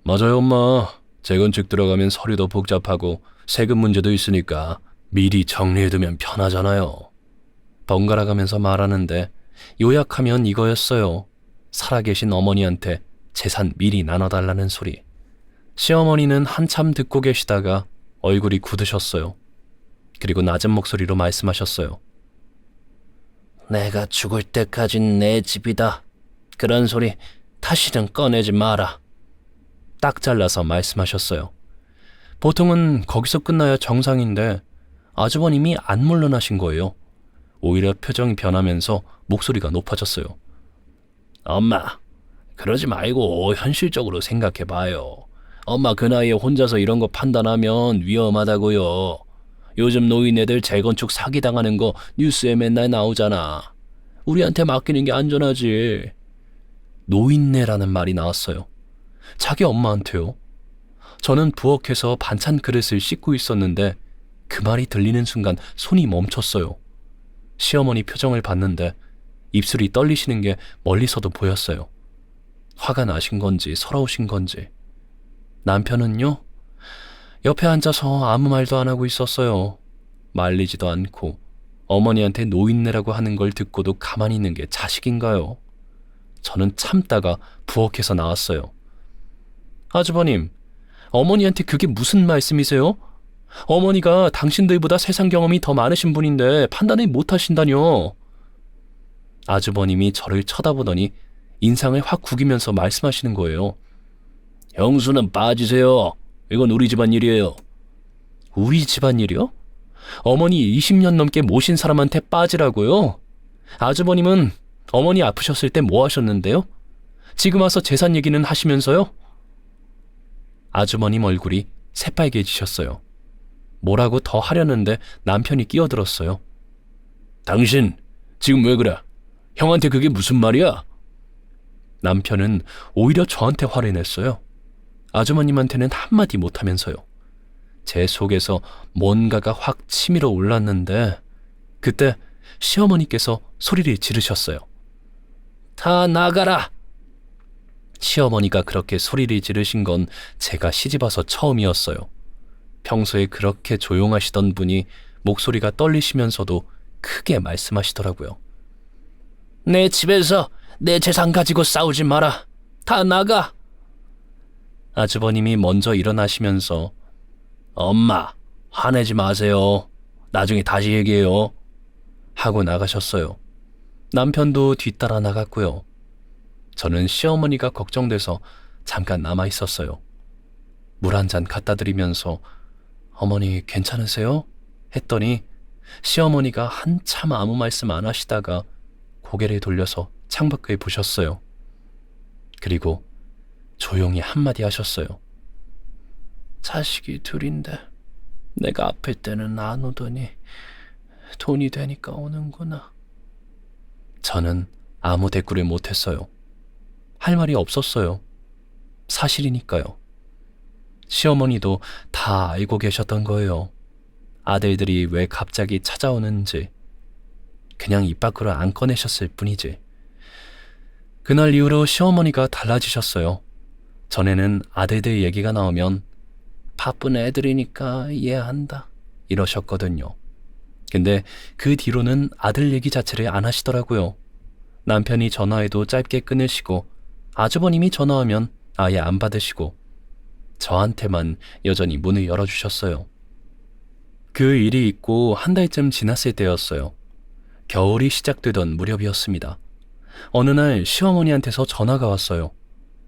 맞아요, 엄마. 재건축 들어가면 서류도 복잡하고 세금 문제도 있으니까 미리 정리해두면 편하잖아요. 번갈아 가면서 말하는데 요약하면 이거였어요. 살아계신 어머니한테 재산 미리 나눠달라는 소리. 시어머니는 한참 듣고 계시다가 얼굴이 굳으셨어요. 그리고 낮은 목소리로 말씀하셨어요. 내가 죽을 때까진 내 집이다. 그런 소리 다시는 꺼내지 마라. 딱 잘라서 말씀하셨어요. 보통은 거기서 끝나야 정상인데 아주버님이 안 물러나신 거예요. 오히려 표정이 변하면서 목소리가 높아졌어요. 엄마, 그러지 말고 현실적으로 생각해봐요. 엄마 그 나이에 혼자서 이런 거 판단하면 위험하다고요. 요즘 노인네들 재건축 사기당하는 거 뉴스에 맨날 나오잖아. 우리한테 맡기는 게 안전하지. 노인네라는 말이 나왔어요. 자기 엄마한테요. 저는 부엌에서 반찬 그릇을 씻고 있었는데 그 말이 들리는 순간 손이 멈췄어요. 시어머니 표정을 봤는데 입술이 떨리시는 게 멀리서도 보였어요. 화가 나신 건지 서러우신 건지. 남편은요? 옆에 앉아서 아무 말도 안 하고 있었어요. 말리지도 않고 어머니한테 노인네라고 하는 걸 듣고도 가만히 있는 게 자식인가요? 저는 참다가 부엌에서 나왔어요. 아주버님, 어머니한테 그게 무슨 말씀이세요? 어머니가 당신들보다 세상 경험이 더 많으신 분인데 판단을 못 하신다뇨. 아주버님이 저를 쳐다보더니 인상을 확 구기면서 말씀하시는 거예요. 형수는 빠지세요. 이건 우리 집안 일이에요. 우리 집안 일이요? 어머니 20년 넘게 모신 사람한테 빠지라고요? 아주버님은 어머니 아프셨을 때 뭐 하셨는데요? 지금 와서 재산 얘기는 하시면서요? 아주머님 얼굴이 새빨개지셨어요. 뭐라고 더 하려는데 남편이 끼어들었어요. 당신 지금 왜 그래? 형한테 그게 무슨 말이야? 남편은 오히려 저한테 화를 냈어요. 아주머님한테는 한마디 못하면서요. 제 속에서 뭔가가 확 치밀어 올랐는데 그때 시어머니께서 소리를 지르셨어요. 다 나가라! 시어머니가 그렇게 소리를 지르신 건 제가 시집와서 처음이었어요. 평소에 그렇게 조용하시던 분이 목소리가 떨리시면서도 크게 말씀하시더라고요. 내 집에서 내 재산 가지고 싸우지 마라. 다 나가! 아주버님이 먼저 일어나시면서 엄마, 화내지 마세요. 나중에 다시 얘기해요. 하고 나가셨어요. 남편도 뒤따라 나갔고요. 저는 시어머니가 걱정돼서 잠깐 남아 있었어요. 물 한 잔 갖다 드리면서 어머니 괜찮으세요? 했더니 시어머니가 한참 아무 말씀 안 하시다가 고개를 돌려서 창밖을 보셨어요. 그리고 조용히 한마디 하셨어요. 자식이 둘인데 내가 아플 때는 안 오더니 돈이 되니까 오는구나. 저는 아무 대꾸를 못했어요. 할 말이 없었어요. 사실이니까요. 시어머니도 다 알고 계셨던 거예요. 아들들이 왜 갑자기 찾아오는지. 그냥 입 밖으로 안 꺼내셨을 뿐이지. 그날 이후로 시어머니가 달라지셨어요. 전에는 아들들 얘기가 나오면 바쁜 애들이니까 이해한다 이러셨거든요. 근데 그 뒤로는 아들 얘기 자체를 안 하시더라고요. 남편이 전화해도 짧게 끊으시고 아주버님이 전화하면 아예 안 받으시고 저한테만 여전히 문을 열어주셨어요. 그 일이 있고 한 달쯤 지났을 때였어요. 겨울이 시작되던 무렵이었습니다. 어느 날 시어머니한테서 전화가 왔어요.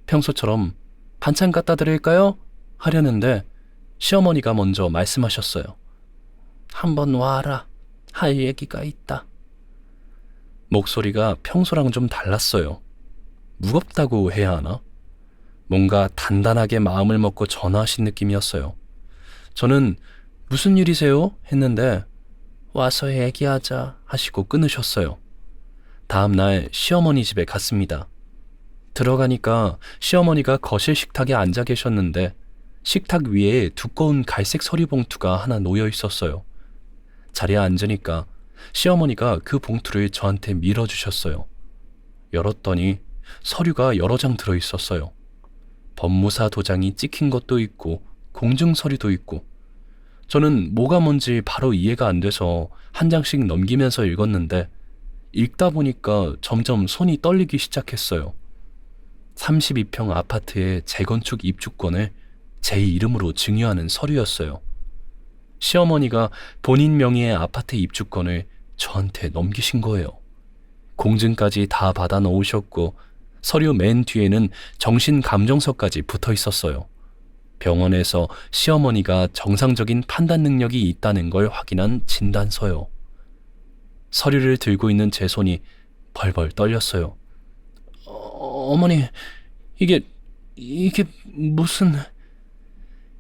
평소처럼 반찬 갖다 드릴까요? 하려는데 시어머니가 먼저 말씀하셨어요. 한번 와라. 할 얘기가 있다. 목소리가 평소랑 좀 달랐어요. 무겁다고 해야 하나? 뭔가 단단하게 마음을 먹고 전화하신 느낌이었어요. 저는 무슨 일이세요? 했는데 와서 얘기하자 하시고 끊으셨어요. 다음 날 시어머니 집에 갔습니다. 들어가니까 시어머니가 거실 식탁에 앉아 계셨는데 식탁 위에 두꺼운 갈색 서류 봉투가 하나 놓여 있었어요. 자리에 앉으니까 시어머니가 그 봉투를 저한테 밀어주셨어요. 열었더니 서류가 여러 장 들어있었어요. 법무사 도장이 찍힌 것도 있고 공증 서류도 있고 저는 뭐가 뭔지 바로 이해가 안 돼서 한 장씩 넘기면서 읽었는데 읽다 보니까 점점 손이 떨리기 시작했어요. 32평 아파트의 재건축 입주권을 제 이름으로 증여하는 서류였어요. 시어머니가 본인 명의의 아파트 입주권을 저한테 넘기신 거예요. 공증까지 다 받아 놓으셨고 서류 맨 뒤에는 정신감정서까지 붙어 있었어요. 병원에서 시어머니가 정상적인 판단 능력이 있다는 걸 확인한 진단서요. 서류를 들고 있는 제 손이 벌벌 떨렸어요. 어머니, 이게 무슨...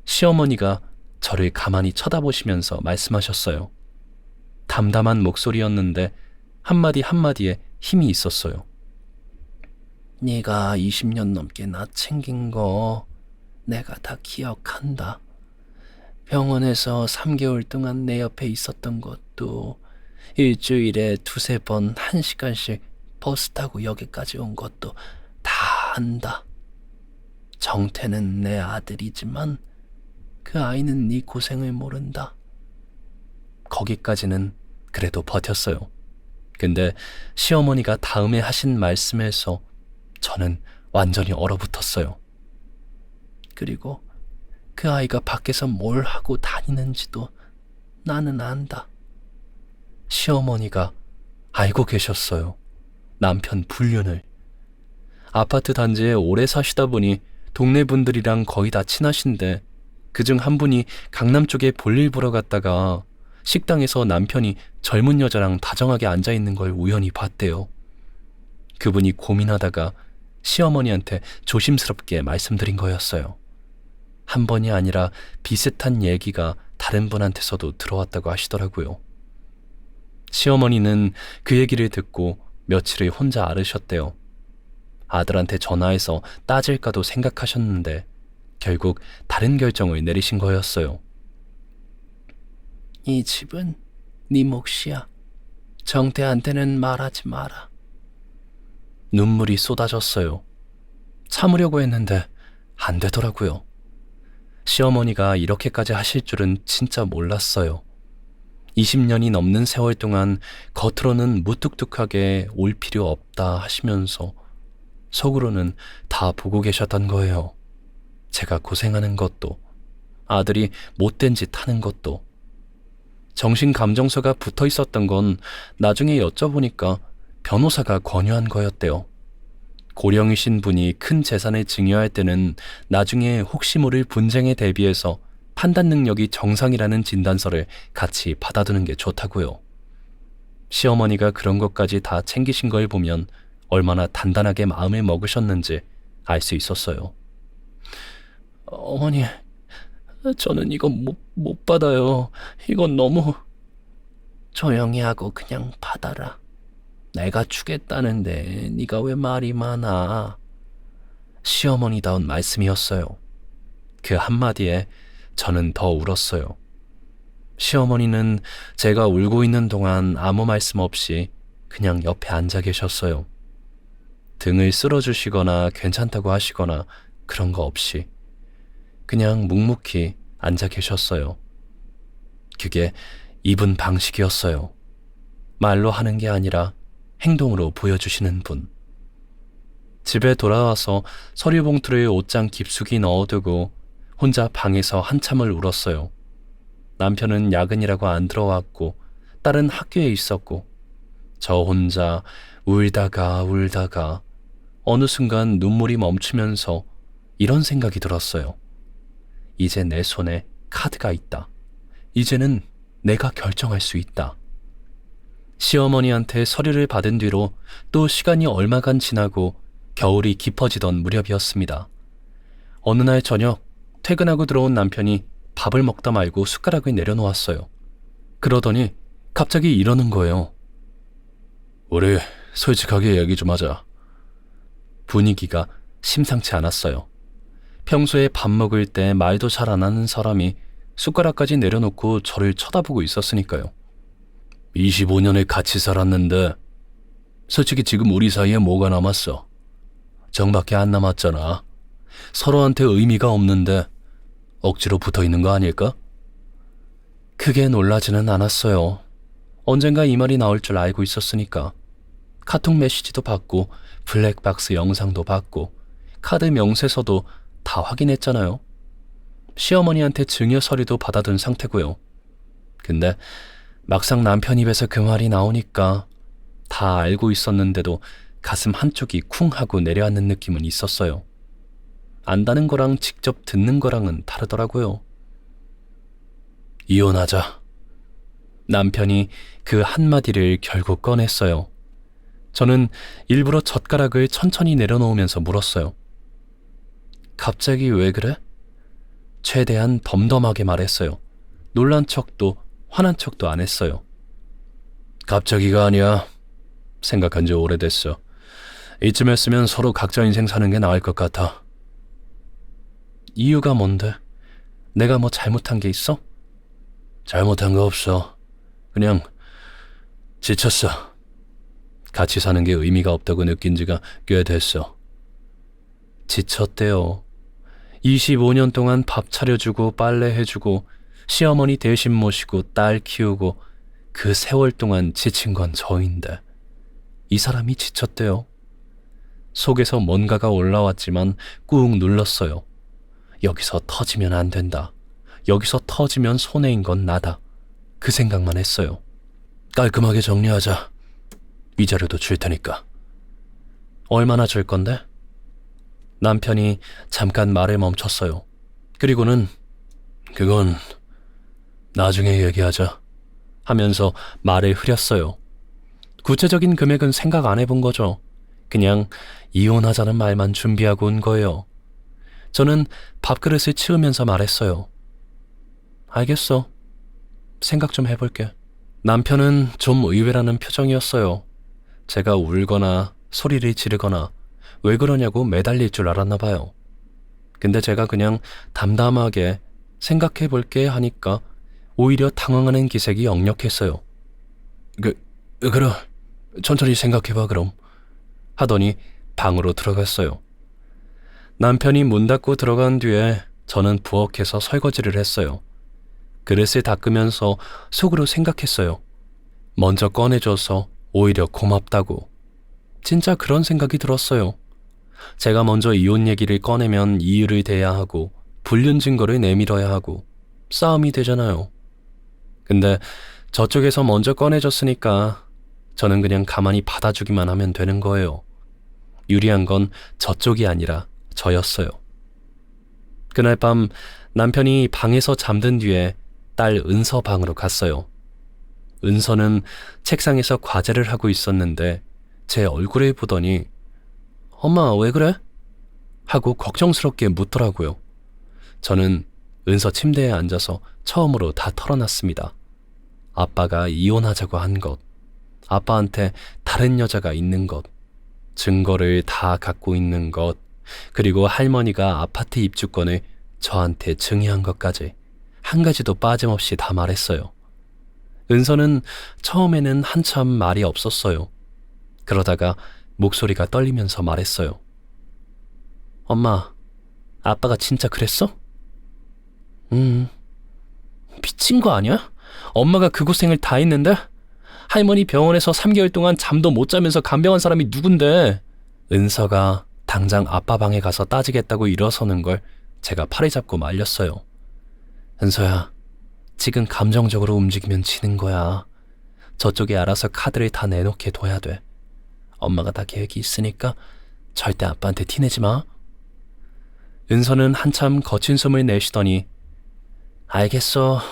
시어머니가 저를 가만히 쳐다보시면서 말씀하셨어요. 담담한 목소리였는데 한마디 한마디에 힘이 있었어요. 네가 20년 넘게 나 챙긴 거 내가 다 기억한다. 병원에서 3개월 동안 내 옆에 있었던 것도, 일주일에 2~3번 1시간씩 버스 타고 여기까지 온 것도 다 안다. 정태는 내 아들이지만 그 아이는 네 고생을 모른다. 거기까지는 그래도 버텼어요. 근데 시어머니가 다음에 하신 말씀에서 저는 완전히 얼어붙었어요. 그리고 그 아이가 밖에서 뭘 하고 다니는지도 나는 안다. 시어머니가 알고 계셨어요. 남편 불륜을. 아파트 단지에 오래 사시다 보니 동네 분들이랑 거의 다 친하신데 그중 한 분이 강남 쪽에 볼일 보러 갔다가 식당에서 남편이 젊은 여자랑 다정하게 앉아있는 걸 우연히 봤대요. 그분이 고민하다가 시어머니한테 조심스럽게 말씀드린 거였어요. 한 번이 아니라 비슷한 얘기가 다른 분한테서도 들어왔다고 하시더라고요. 시어머니는 그 얘기를 듣고 며칠을 혼자 앓으셨대요. 아들한테 전화해서 따질까도 생각하셨는데 결국 다른 결정을 내리신 거였어요. 이 집은 네 몫이야. 정태한테는 말하지 마라. 눈물이 쏟아졌어요. 참으려고 했는데 안 되더라고요. 시어머니가 이렇게까지 하실 줄은 진짜 몰랐어요. 20년이 넘는 세월 동안 겉으로는 무뚝뚝하게 올 필요 없다 하시면서 속으로는 다 보고 계셨던 거예요. 제가 고생하는 것도, 아들이 못된 짓 하는 것도. 정신감정서가 붙어 있었던 건 나중에 여쭤보니까 변호사가 권유한 거였대요. 고령이신 분이 큰 재산을 증여할 때는 나중에 혹시 모를 분쟁에 대비해서 판단 능력이 정상이라는 진단서를 같이 받아두는 게 좋다고요. 시어머니가 그런 것까지 다 챙기신 걸 보면 얼마나 단단하게 마음을 먹으셨는지 알 수 있었어요. 어머니, 저는 이거 못 받아요. 이건 너무... 조용히 하고 그냥 받아라. 내가 주겠다는데 네가 왜 말이 많아. 시어머니다운 말씀이었어요. 그 한마디에 저는 더 울었어요. 시어머니는 제가 울고 있는 동안 아무 말씀 없이 그냥 옆에 앉아 계셨어요. 등을 쓸어주시거나 괜찮다고 하시거나 그런 거 없이 그냥 묵묵히 앉아 계셨어요. 그게 이분 방식이었어요. 말로 하는 게 아니라 행동으로 보여주시는 분. 집에 돌아와서 서류 봉투를 옷장 깊숙이 넣어두고 혼자 방에서 한참을 울었어요. 남편은 야근이라고 안 들어왔고 딸은 학교에 있었고 저 혼자 울다가 어느 순간 눈물이 멈추면서 이런 생각이 들었어요. 이제 내 손에 카드가 있다. 이제는 내가 결정할 수 있다. 시어머니한테 서류를 받은 뒤로 또 시간이 얼마간 지나고 겨울이 깊어지던 무렵이었습니다. 어느 날 저녁 퇴근하고 들어온 남편이 밥을 먹다 말고 숟가락을 내려놓았어요. 그러더니 갑자기 이러는 거예요. 우리 솔직하게 얘기 좀 하자. 분위기가 심상치 않았어요. 평소에 밥 먹을 때 말도 잘 안 하는 사람이 숟가락까지 내려놓고 저를 쳐다보고 있었으니까요. 25년을 같이 살았는데 솔직히 지금 우리 사이에 뭐가 남았어? 정밖에 안 남았잖아. 서로한테 의미가 없는데 억지로 붙어있는 거 아닐까? 크게 놀라지는 않았어요. 언젠가 이 말이 나올 줄 알고 있었으니까. 카톡 메시지도 받고 블랙박스 영상도 받고 카드 명세서도 다 확인했잖아요. 시어머니한테 증여 서류도 받아둔 상태고요. 근데 막상 남편 입에서 그 말이 나오니까 다 알고 있었는데도 가슴 한쪽이 쿵 하고 내려앉는 느낌은 있었어요. 안다는 거랑 직접 듣는 거랑은 다르더라고요. 이혼하자. 남편이 그 한마디를 결국 꺼냈어요. 저는 일부러 젓가락을 천천히 내려놓으면서 물었어요. 갑자기 왜 그래? 최대한 덤덤하게 말했어요. 놀란 척도 화난 척도 안 했어요. 갑자기가 아니야. 생각한 지 오래됐어. 이쯤했으면 서로 각자 인생 사는 게 나을 것 같아. 이유가 뭔데? 내가 뭐 잘못한 게 있어? 잘못한 거 없어. 그냥 지쳤어. 같이 사는 게 의미가 없다고 느낀 지가 꽤 됐어. 지쳤대요. 25년 동안 밥 차려주고 빨래해주고 시어머니 대신 모시고 딸 키우고 그 세월 동안 지친 건 저인데 이 사람이 지쳤대요. 속에서 뭔가가 올라왔지만 꾹 눌렀어요. 여기서 터지면 안 된다. 여기서 터지면 손해인 건 나다. 그 생각만 했어요. 깔끔하게 정리하자. 위자료도 줄 테니까. 얼마나 줄 건데? 남편이 잠깐 말을 멈췄어요. 그리고는 그건 나중에 얘기하자 하면서 말을 흐렸어요. 구체적인 금액은 생각 안 해본 거죠. 그냥 이혼하자는 말만 준비하고 온 거예요. 저는 밥그릇을 치우면서 말했어요. 알겠어. 생각 좀 해볼게. 남편은 좀 의외라는 표정이었어요. 제가 울거나 소리를 지르거나 왜 그러냐고 매달릴 줄 알았나 봐요. 근데 제가 그냥 담담하게 생각해볼게 하니까 오히려 당황하는 기색이 역력했어요. 그럼 천천히 생각해봐 그럼 하더니 방으로 들어갔어요. 남편이 문 닫고 들어간 뒤에 저는 부엌에서 설거지를 했어요. 그릇을 닦으면서 속으로 생각했어요. 먼저 꺼내줘서 오히려 고맙다고. 진짜 그런 생각이 들었어요. 제가 먼저 이혼 얘기를 꺼내면 이유를 대야 하고 불륜 증거를 내밀어야 하고 싸움이 되잖아요. 근데 저쪽에서 먼저 꺼내줬으니까 저는 그냥 가만히 받아주기만 하면 되는 거예요. 유리한 건 저쪽이 아니라 저였어요. 그날 밤 남편이 방에서 잠든 뒤에 딸 은서 방으로 갔어요. 은서는 책상에서 과제를 하고 있었는데 제 얼굴을 보더니 엄마 왜 그래? 하고 걱정스럽게 묻더라고요. 저는 은서 침대에 앉아서 처음으로 다 털어놨습니다. 아빠가 이혼하자고 한 것, 아빠한테 다른 여자가 있는 것, 증거를 다 갖고 있는 것, 그리고 할머니가 아파트 입주권을 저한테 증여한 것까지 한 가지도 빠짐없이 다 말했어요. 은서는 처음에는 한참 말이 없었어요. 그러다가 목소리가 떨리면서 말했어요. 엄마, 아빠가 진짜 그랬어? 미친 거 아니야? 엄마가 그 고생을 다 했는데? 할머니 병원에서 3개월 동안 잠도 못 자면서 간병한 사람이 누군데? 은서가 당장 아빠 방에 가서 따지겠다고 일어서는 걸 제가 팔을 잡고 말렸어요. 은서야, 지금 감정적으로 움직이면 지는 거야. 저쪽이 알아서 카드를 다 내놓게 둬야 돼. 엄마가 다 계획이 있으니까 절대 아빠한테 티내지 마. 은서는 한참 거친 숨을 내쉬더니 알겠어.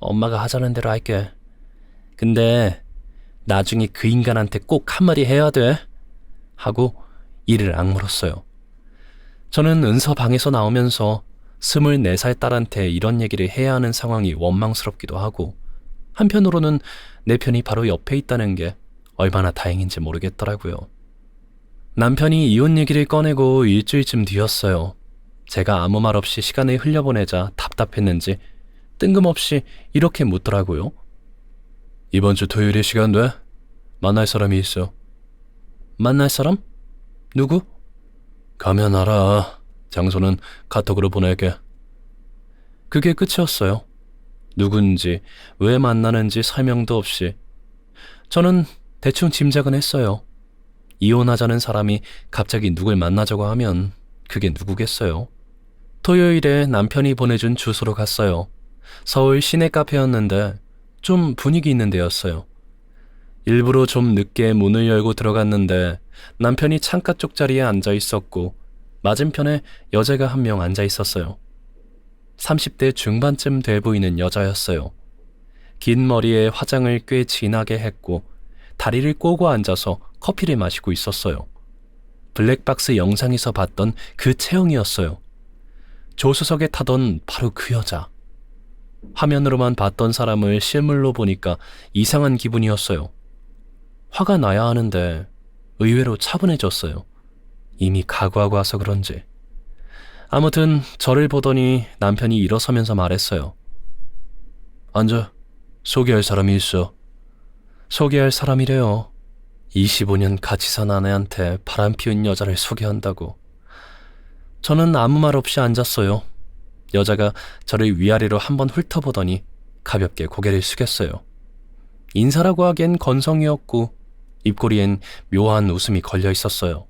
엄마가 하자는 대로 할게. 근데 나중에 그 인간한테 꼭 한마디 해야 돼. 하고 이를 악물었어요. 저는 은서 방에서 나오면서 24살 딸한테 이런 얘기를 해야 하는 상황이 원망스럽기도 하고 한편으로는 내 편이 바로 옆에 있다는 게 얼마나 다행인지 모르겠더라고요. 남편이 이혼 얘기를 꺼내고 일주일쯤 뒤였어요. 제가 아무 말 없이 시간을 흘려보내자 답답했는지 뜬금없이 이렇게 묻더라고요. 이번 주 토요일에 시간 돼? 만날 사람이 있어. 만날 사람? 누구? 가면 알아. 장소는 카톡으로 보낼게. 그게 끝이었어요. 누군지, 왜 만나는지 설명도 없이. 저는 대충 짐작은 했어요. 이혼하자는 사람이 갑자기 누굴 만나자고 하면 그게 누구겠어요? 토요일에 남편이 보내준 주소로 갔어요. 서울 시내 카페였는데 좀 분위기 있는 데였어요. 일부러 좀 늦게 문을 열고 들어갔는데 남편이 창가 쪽 자리에 앉아 있었고 맞은편에 여자가 한 명 앉아 있었어요. 30대 중반쯤 돼 보이는 여자였어요. 긴 머리에 화장을 꽤 진하게 했고 다리를 꼬고 앉아서 커피를 마시고 있었어요. 블랙박스 영상에서 봤던 그 체형이었어요. 조수석에 타던 바로 그 여자. 화면으로만 봤던 사람을 실물로 보니까 이상한 기분이었어요. 화가 나야 하는데 의외로 차분해졌어요. 이미 각오하고 와서 그런지. 아무튼 저를 보더니 남편이 일어서면서 말했어요. 앉아. 소개할 사람이 있어. 소개할 사람이래요. 25년 같이 산 아내한테 바람 피운 여자를 소개한다고. 저는 아무 말 없이 앉았어요. 여자가 저를 위아래로 한번 훑어보더니 가볍게 고개를 숙였어요. 인사라고 하기엔 건성이었고 입꼬리엔 묘한 웃음이 걸려 있었어요.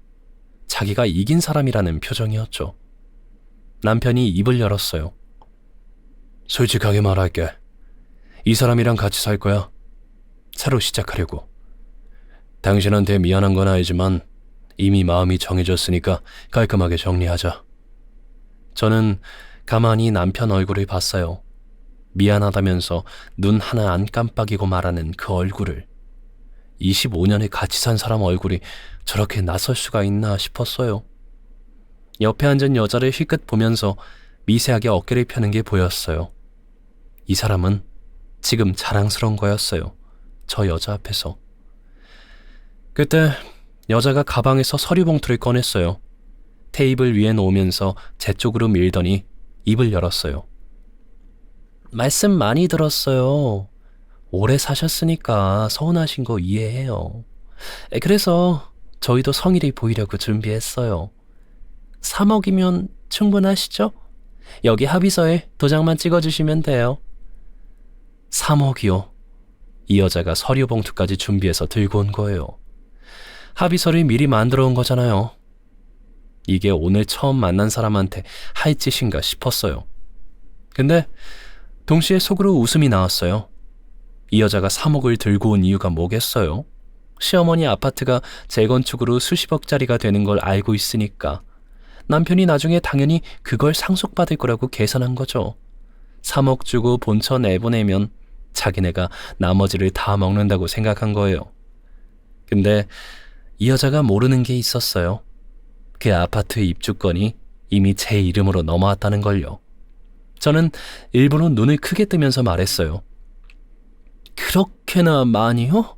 자기가 이긴 사람이라는 표정이었죠. 남편이 입을 열었어요. 솔직하게 말할게. 이 사람이랑 같이 살 거야. 새로 시작하려고. 당신한테 미안한 건 알지만 이미 마음이 정해졌으니까 깔끔하게 정리하자. 저는 가만히 남편 얼굴을 봤어요. 미안하다면서 눈 하나 안 깜빡이고 말하는 그 얼굴을. 25년을 같이 산 사람 얼굴이 저렇게 낯설 수가 있나 싶었어요. 옆에 앉은 여자를 힐끗 보면서 미세하게 어깨를 펴는 게 보였어요. 이 사람은 지금 자랑스러운 거였어요. 저 여자 앞에서. 그때 여자가 가방에서 서류 봉투를 꺼냈어요. 테이블 위에 놓으면서 제 쪽으로 밀더니 입을 열었어요. 말씀 많이 들었어요. 오래 사셨으니까 서운하신 거 이해해요. 그래서 저희도 성의를 보이려고 준비했어요. 3억이면 충분하시죠? 여기 합의서에 도장만 찍어주시면 돼요. 3억이요. 이 여자가 서류 봉투까지 준비해서 들고 온 거예요. 합의서를 미리 만들어 온 거잖아요. 이게 오늘 처음 만난 사람한테 할 짓인가 싶었어요. 근데 동시에 속으로 웃음이 나왔어요. 이 여자가 3억을 들고 온 이유가 뭐겠어요? 시어머니 아파트가 재건축으로 수십억짜리가 되는 걸 알고 있으니까. 남편이 나중에 당연히 그걸 상속받을 거라고 계산한 거죠. 3억 주고 본처 내보내면 자기네가 나머지를 다 먹는다고 생각한 거예요. 근데 이 여자가 모르는 게 있었어요. 그 아파트 입주권이 이미 제 이름으로 넘어왔다는 걸요. 저는 일부러 눈을 크게 뜨면서 말했어요. 그렇게나 많이요?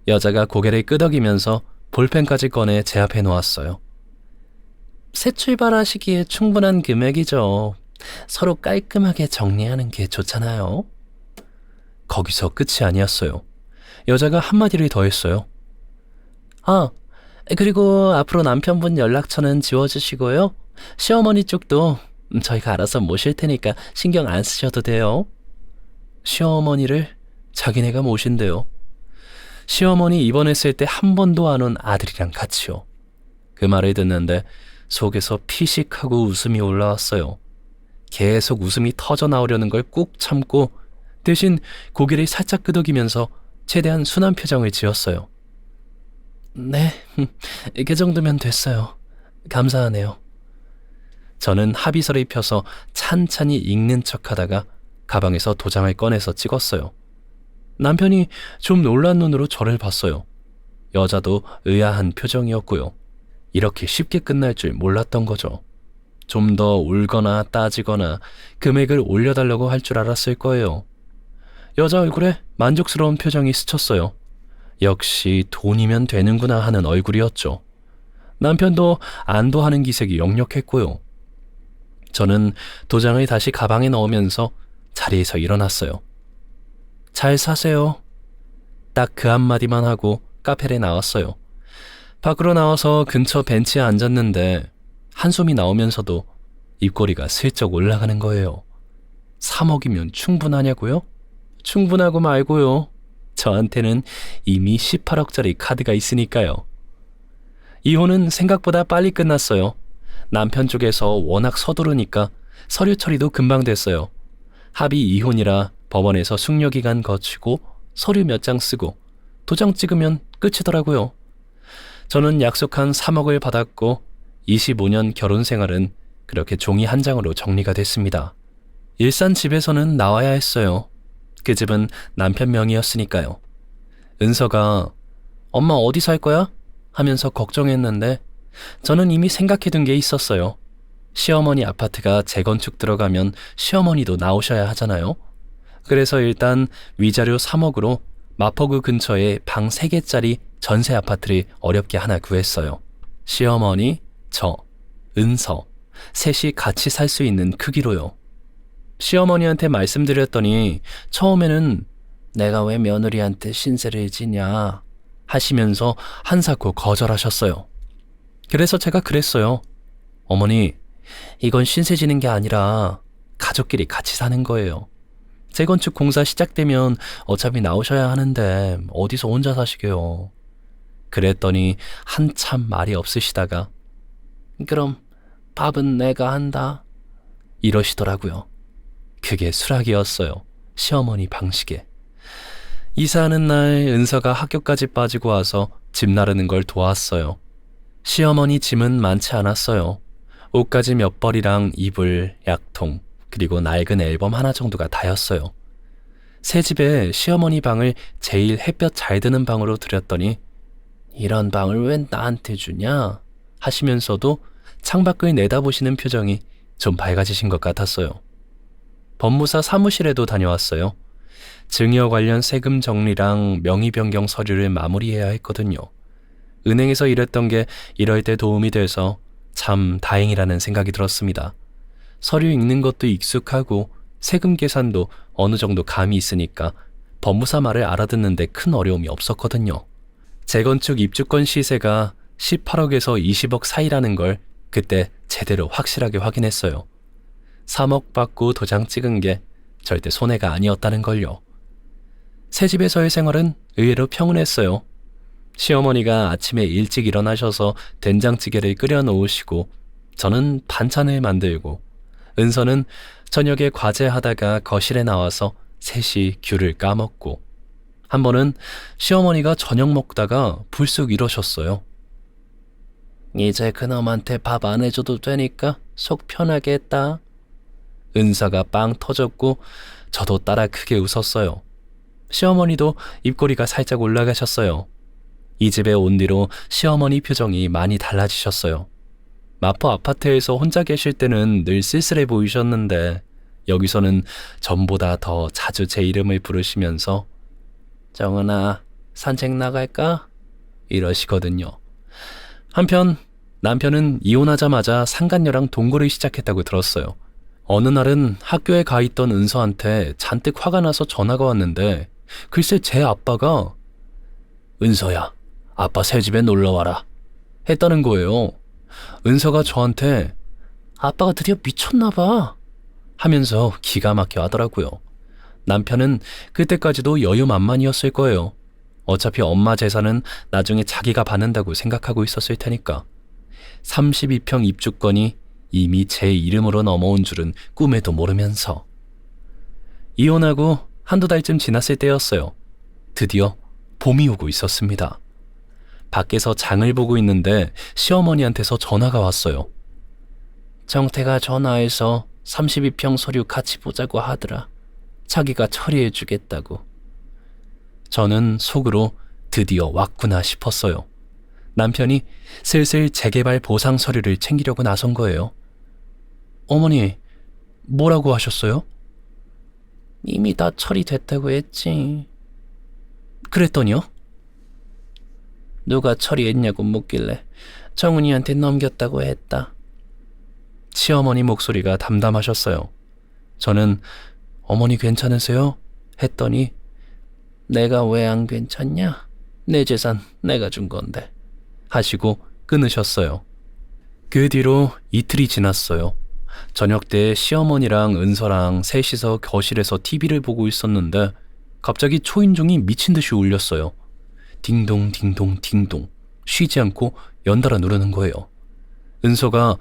여자가 고개를 끄덕이면서 볼펜까지 꺼내 제 앞에 놓았어요. 새 출발하시기에 충분한 금액이죠. 서로 깔끔하게 정리하는 게 좋잖아요. 거기서 끝이 아니었어요. 여자가 한마디를 더 했어요. 그리고 앞으로 남편분 연락처는 지워주시고요. 시어머니 쪽도 저희가 알아서 모실 테니까 신경 안 쓰셔도 돼요. 시어머니를 자기네가 모신대요. 시어머니 입원했을 때 한 번도 안 온 아들이랑 같이요. 그 말을 듣는데 속에서 피식하고 웃음이 올라왔어요. 계속 웃음이 터져 나오려는 걸 꾹 참고 대신 고개를 살짝 끄덕이면서 최대한 순한 표정을 지었어요. 네, 그 정도면 됐어요. 감사하네요. 저는 합의서를 펴서 찬찬히 읽는 척하다가 가방에서 도장을 꺼내서 찍었어요. 남편이 좀 놀란 눈으로 저를 봤어요. 여자도 의아한 표정이었고요. 이렇게 쉽게 끝날 줄 몰랐던 거죠. 좀 더 울거나 따지거나 금액을 올려달라고 할 줄 알았을 거예요. 여자 얼굴에 만족스러운 표정이 스쳤어요. 역시 돈이면 되는구나 하는 얼굴이었죠. 남편도 안도하는 기색이 역력했고요. 저는 도장을 다시 가방에 넣으면서 자리에서 일어났어요. 잘 사세요. 딱 그 한마디만 하고 카페에 나왔어요. 밖으로 나와서 근처 벤치에 앉았는데 한숨이 나오면서도 입꼬리가 슬쩍 올라가는 거예요. 3억이면 충분하냐고요? 충분하고 말고요. 저한테는 이미 18억짜리 카드가 있으니까요. 이혼은 생각보다 빨리 끝났어요. 남편 쪽에서 워낙 서두르니까 서류 처리도 금방 됐어요. 합의 이혼이라 법원에서 숙려기간 거치고 서류 몇 장 쓰고 도장 찍으면 끝이더라고요. 저는 약속한 3억을 받았고 25년 결혼 생활은 그렇게 종이 한 장으로 정리가 됐습니다. 일산 집에서는 나와야 했어요. 그 집은 남편 명의였으니까요. 은서가 엄마 어디 살 거야? 하면서 걱정했는데 저는 이미 생각해둔 게 있었어요. 시어머니 아파트가 재건축 들어가면 시어머니도 나오셔야 하잖아요. 그래서 일단 위자료 3억으로 마포구 근처에 방 3개짜리 전세 아파트를 어렵게 하나 구했어요. 시어머니, 저, 은서, 셋이 같이 살 수 있는 크기로요. 시어머니한테 말씀드렸더니 처음에는 내가 왜 며느리한테 신세를 지냐 하시면서 한사코 거절하셨어요. 그래서 제가 그랬어요. 어머니, 이건 신세 지는 게 아니라 가족끼리 같이 사는 거예요. 재건축 공사 시작되면 어차피 나오셔야 하는데 어디서 혼자 사시게요. 그랬더니 한참 말이 없으시다가 그럼 밥은 내가 한다 이러시더라고요. 그게 수락이었어요. 시어머니 방식에. 이사하는 날 은서가 학교까지 빠지고 와서 집 나르는 걸 도왔어요. 시어머니 짐은 많지 않았어요. 옷가지 몇 벌이랑 이불, 약통, 그리고 낡은 앨범 하나 정도가 다였어요. 새 집에 시어머니 방을 제일 햇볕 잘 드는 방으로 들였더니 이런 방을 왜 나한테 주냐 하시면서도 창밖을 내다보시는 표정이 좀 밝아지신 것 같았어요. 법무사 사무실에도 다녀왔어요. 증여 관련 세금 정리랑 명의 변경 서류를 마무리해야 했거든요. 은행에서 일했던 게 이럴 때 도움이 돼서 참 다행이라는 생각이 들었습니다. 서류 읽는 것도 익숙하고 세금 계산도 어느 정도 감이 있으니까 법무사 말을 알아듣는데 큰 어려움이 없었거든요. 재건축 입주권 시세가 18억에서 20억 사이라는 걸 그때 제대로 확실하게 확인했어요. 3억 받고 도장 찍은 게 절대 손해가 아니었다는 걸요. 새 집에서의 생활은 의외로 평온했어요. 시어머니가 아침에 일찍 일어나셔서 된장찌개를 끓여 놓으시고 저는 반찬을 만들고 은서는 저녁에 과제하다가 거실에 나와서 셋이 귤을 까먹고 한 번은 시어머니가 저녁 먹다가 불쑥 이러셨어요. 이제 그놈한테 밥 안 해줘도 되니까 속 편하게 했다. 은서가 빵 터졌고 저도 따라 크게 웃었어요. 시어머니도 입꼬리가 살짝 올라가셨어요. 이 집에 온 뒤로 시어머니 표정이 많이 달라지셨어요. 마포 아파트에서 혼자 계실 때는 늘 쓸쓸해 보이셨는데 여기서는 전보다 더 자주 제 이름을 부르시면서 정은아, 산책 나갈까? 이러시거든요. 한편 남편은 이혼하자마자 상간녀랑 동거를 시작했다고 들었어요. 어느 날은 학교에 가 있던 은서한테 잔뜩 화가 나서 전화가 왔는데 글쎄 제 아빠가 은서야, 아빠 새 집에 놀러와라 했다는 거예요. 은서가 저한테 아빠가 드디어 미쳤나 봐 하면서 기가 막혀 하더라고요. 남편은 그때까지도 여유만만이었을 거예요. 어차피 엄마 재산은 나중에 자기가 받는다고 생각하고 있었을 테니까. 32평 입주권이 이미 제 이름으로 넘어온 줄은 꿈에도 모르면서. 이혼하고 한두 달쯤 지났을 때였어요. 드디어 봄이 오고 있었습니다. 밖에서 장을 보고 있는데 시어머니한테서 전화가 왔어요. 정태가 전화해서 32평 서류 같이 보자고 하더라. 자기가 처리해 주겠다고. 저는 속으로 드디어 왔구나 싶었어요. 남편이 슬슬 재개발 보상 서류를 챙기려고 나선 거예요. 어머니, 뭐라고 하셨어요? 이미 다 처리됐다고 했지. 그랬더니요? 누가 처리했냐고 묻길래 정은이한테 넘겼다고 했다. 시어머니 목소리가 담담하셨어요. 저는 어머니 괜찮으세요? 했더니 내가 왜 안 괜찮냐? 내 재산 내가 준 건데 하시고 끊으셨어요. 그 뒤로 이틀이 지났어요. 저녁 때 시어머니랑 은서랑 셋이서 거실에서 TV를 보고 있었는데 갑자기 초인종이 미친 듯이 울렸어요. 딩동 딩동 딩동 쉬지 않고 연달아 누르는 거예요. 은서가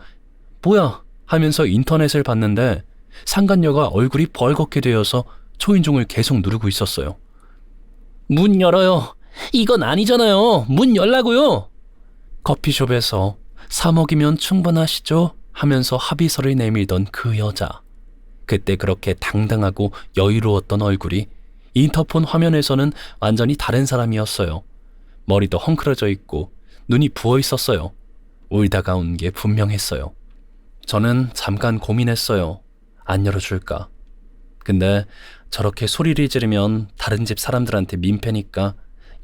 뭐야 하면서 인터넷을 봤는데 상간녀가 얼굴이 벌겋게 되어서 초인종을 계속 누르고 있었어요. 문 열어요. 이건 아니잖아요. 문 열라고요. 커피숍에서 3억이면 충분하시죠? 하면서 합의서를 내밀던 그 여자. 그때 그렇게 당당하고 여유로웠던 얼굴이 인터폰 화면에서는 완전히 다른 사람이었어요. 머리도 헝클어져 있고 눈이 부어 있었어요. 울다가 온 게 분명했어요. 저는 잠깐 고민했어요. 안 열어줄까? 근데 저렇게 소리를 지르면 다른 집 사람들한테 민폐니까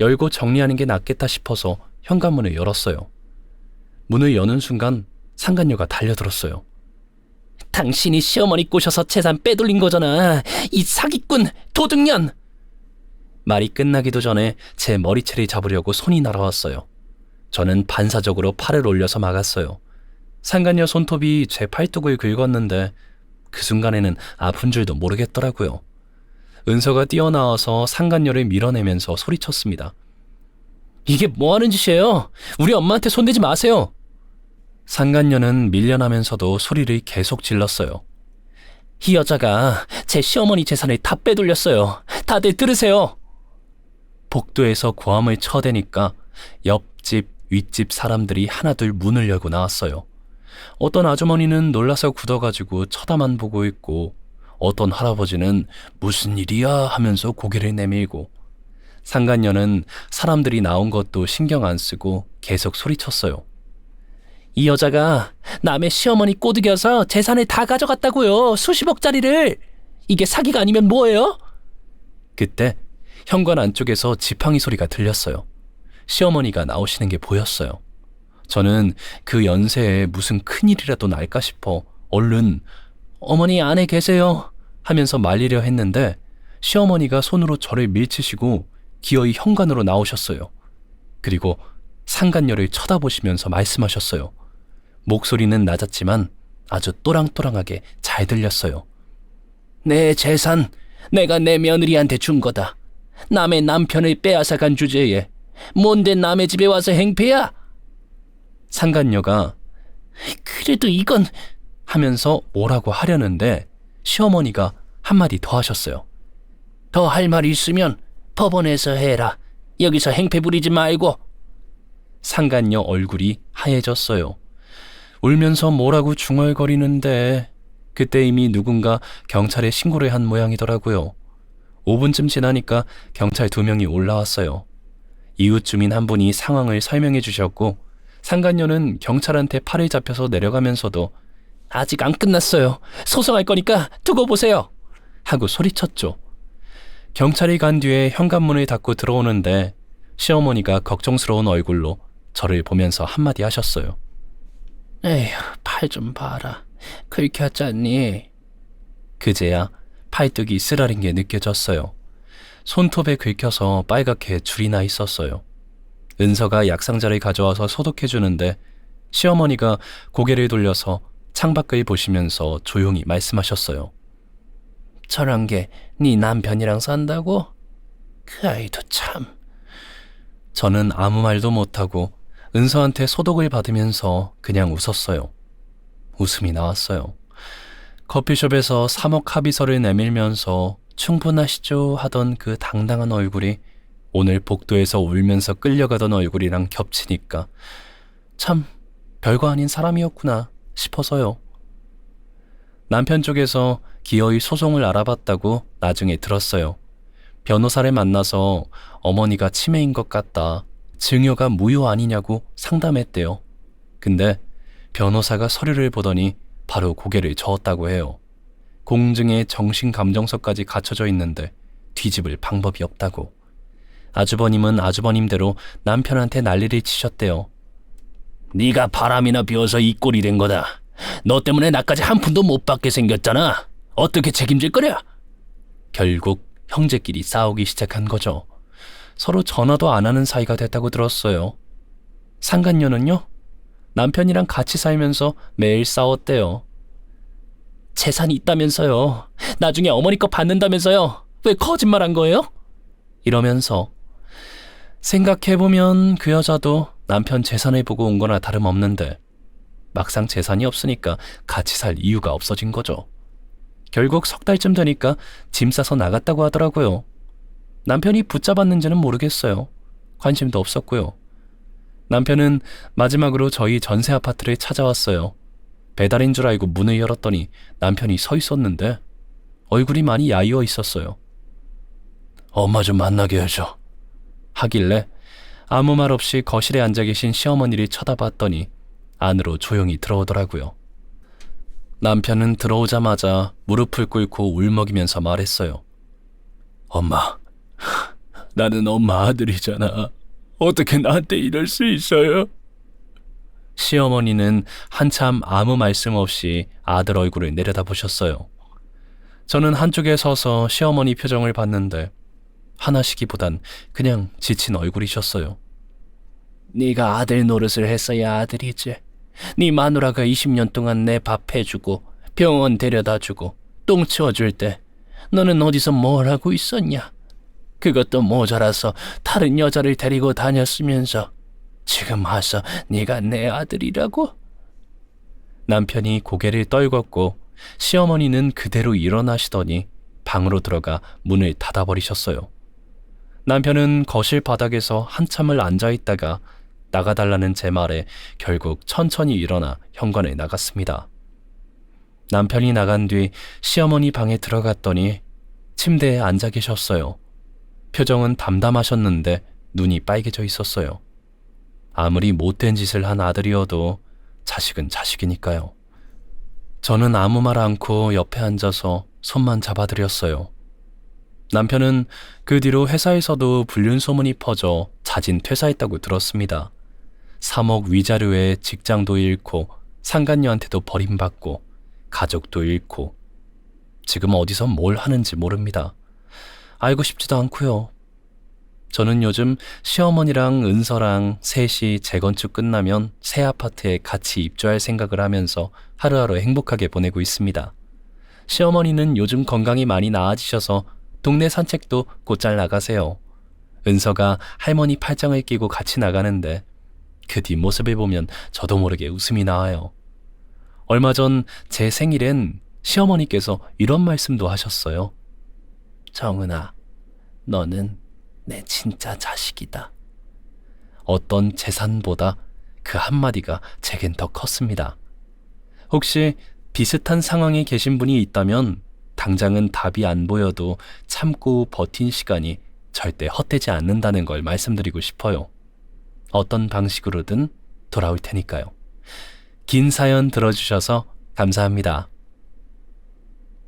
열고 정리하는 게 낫겠다 싶어서 현관문을 열었어요. 문을 여는 순간 상간녀가 달려들었어요. 당신이 시어머니 꼬셔서 재산 빼돌린 거잖아. 이 사기꾼 도둑년! 말이 끝나기도 전에 제 머리채를 잡으려고 손이 날아왔어요. 저는 반사적으로 팔을 올려서 막았어요. 상간녀 손톱이 제 팔뚝을 긁었는데 그 순간에는 아픈 줄도 모르겠더라고요. 은서가 뛰어나와서 상간녀를 밀어내면서 소리쳤습니다. 이게 뭐하는 짓이에요? 우리 엄마한테 손대지 마세요. 상간녀는 밀려나면서도 소리를 계속 질렀어요. 이 여자가 제 시어머니 재산을 다 빼돌렸어요. 다들 들으세요. 복도에서 고함을 쳐대니까 옆집, 윗집 사람들이 하나둘 문을 열고 나왔어요. 어떤 아주머니는 놀라서 굳어가지고 쳐다만 보고 있고 어떤 할아버지는 무슨 일이야 하면서 고개를 내밀고 상간녀는 사람들이 나온 것도 신경 안 쓰고 계속 소리쳤어요. 이 여자가 남의 시어머니 꼬드겨서 재산을 다 가져갔다고요. 수십억짜리를. 이게 사기가 아니면 뭐예요? 그때 현관 안쪽에서 지팡이 소리가 들렸어요. 시어머니가 나오시는 게 보였어요. 저는 그 연세에 무슨 큰일이라도 날까 싶어 얼른 어머니 안에 계세요 하면서 말리려 했는데 시어머니가 손으로 저를 밀치시고 기어이 현관으로 나오셨어요. 그리고 상간녀를 쳐다보시면서 말씀하셨어요. 목소리는 낮았지만 아주 또랑또랑하게 잘 들렸어요. 내 재산 내가 내 며느리한테 준 거다. 남의 남편을 빼앗아간 주제에 뭔데 남의 집에 와서 행패야? 상간녀가 그래도 이건 하면서 뭐라고 하려는데 시어머니가 한마디 더 하셨어요. 더 할 말 있으면 법원에서 해라. 여기서 행패 부리지 말고. 상간녀 얼굴이 하얘졌어요. 울면서 뭐라고 중얼거리는데 그때 이미 누군가 경찰에 신고를 한 모양이더라고요. 5분쯤 지나니까 경찰 2명이 올라왔어요. 이웃 주민 한 분이 상황을 설명해 주셨고 상간녀는 경찰한테 팔을 잡혀서 내려가면서도 아직 안 끝났어요. 소송할 거니까 두고 보세요. 하고 소리쳤죠. 경찰이 간 뒤에 현관문을 닫고 들어오는데 시어머니가 걱정스러운 얼굴로 저를 보면서 한마디 하셨어요. 에휴, 팔 좀 봐라. 긁혔잖니? 그제야 팔뚝이 쓰라린 게 느껴졌어요. 손톱에 긁혀서 빨갛게 줄이 나 있었어요. 은서가 약상자를 가져와서 소독해주는데 시어머니가 고개를 돌려서 창밖을 보시면서 조용히 말씀하셨어요. 저런 게 네 남편이랑 산다고? 그 아이도 참. 저는 아무 말도 못하고 은서한테 소독을 받으면서 그냥 웃었어요. 웃음이 나왔어요. 커피숍에서 3억 합의서를 내밀면서 충분하시죠 하던 그 당당한 얼굴이 오늘 복도에서 울면서 끌려가던 얼굴이랑 겹치니까 참 별거 아닌 사람이었구나 싶어서요. 남편 쪽에서 기어이 소송을 알아봤다고 나중에 들었어요. 변호사를 만나서 어머니가 치매인 것 같다. 증여가 무효 아니냐고 상담했대요. 근데 변호사가 서류를 보더니 바로 고개를 저었다고 해요. 공증에 정신감정서까지 갖춰져 있는데 뒤집을 방법이 없다고. 아주버님은 아주버님대로 남편한테 난리를 치셨대요. 네가 바람이나 피워서 이 꼴이 된 거다. 너 때문에 나까지 한 푼도 못 받게 생겼잖아. 어떻게 책임질 거냐? 결국 형제끼리 싸우기 시작한 거죠. 서로 전화도 안 하는 사이가 됐다고 들었어요. 상간녀는요? 남편이랑 같이 살면서 매일 싸웠대요. 재산이 있다면서요. 나중에 어머니 거 받는다면서요. 왜 거짓말한 거예요? 이러면서 생각해보면 그 여자도 남편 재산을 보고 온 거나 다름없는데 막상 재산이 없으니까 같이 살 이유가 없어진 거죠. 결국 석 달쯤 되니까 짐 싸서 나갔다고 하더라고요. 남편이 붙잡았는지는 모르겠어요. 관심도 없었고요. 남편은 마지막으로 저희 전세 아파트를 찾아왔어요. 배달인 줄 알고 문을 열었더니 남편이 서 있었는데 얼굴이 많이 야위어 있었어요. 엄마 좀 만나게 해줘. 하길래 아무 말 없이 거실에 앉아 계신 시어머니를 쳐다봤더니 안으로 조용히 들어오더라고요. 남편은 들어오자마자 무릎을 꿇고 울먹이면서 말했어요. 엄마, 나는 엄마 아들이잖아. 어떻게 나한테 이럴 수 있어요? 시어머니는 한참 아무 말씀 없이 아들 얼굴을 내려다보셨어요. 저는 한쪽에 서서 시어머니 표정을 봤는데 하나시기보단 그냥 지친 얼굴이셨어요. 네가 아들 노릇을 했어야 아들이지. 네 마누라가 20년 동안 내 밥 해주고 병원 데려다주고 똥 치워줄 때 너는 어디서 뭘 하고 있었냐? 그것도 모자라서 다른 여자를 데리고 다녔으면서 지금 와서 네가 내 아들이라고? 남편이 고개를 떨궜고 시어머니는 그대로 일어나시더니 방으로 들어가 문을 닫아버리셨어요. 남편은 거실 바닥에서 한참을 앉아있다가 나가달라는 제 말에 결국 천천히 일어나 현관에 나갔습니다. 남편이 나간 뒤 시어머니 방에 들어갔더니 침대에 앉아 계셨어요. 표정은 담담하셨는데 눈이 빨개져 있었어요. 아무리 못된 짓을 한 아들이어도 자식은 자식이니까요. 저는 아무 말 않고 옆에 앉아서 손만 잡아드렸어요. 남편은 그 뒤로 회사에서도 불륜 소문이 퍼져 자진 퇴사했다고 들었습니다. 3억 위자료에 직장도 잃고 상간녀한테도 버림받고 가족도 잃고 지금 어디서 뭘 하는지 모릅니다. 알고 싶지도 않고요. 저는 요즘 시어머니랑 은서랑 셋이 재건축 끝나면 새 아파트에 같이 입주할 생각을 하면서 하루하루 행복하게 보내고 있습니다. 시어머니는 요즘 건강이 많이 나아지셔서 동네 산책도 곧잘 나가세요. 은서가 할머니 팔짱을 끼고 같이 나가는데 그 뒷모습을 보면 저도 모르게 웃음이 나와요. 얼마 전 제 생일엔 시어머니께서 이런 말씀도 하셨어요. 정은아, 너는 내 진짜 자식이다. 어떤 재산보다 그 한마디가 제겐 더 컸습니다. 혹시 비슷한 상황에 계신 분이 있다면 당장은 답이 안 보여도 참고 버틴 시간이 절대 헛되지 않는다는 걸 말씀드리고 싶어요. 어떤 방식으로든 돌아올 테니까요. 긴 사연 들어주셔서 감사합니다.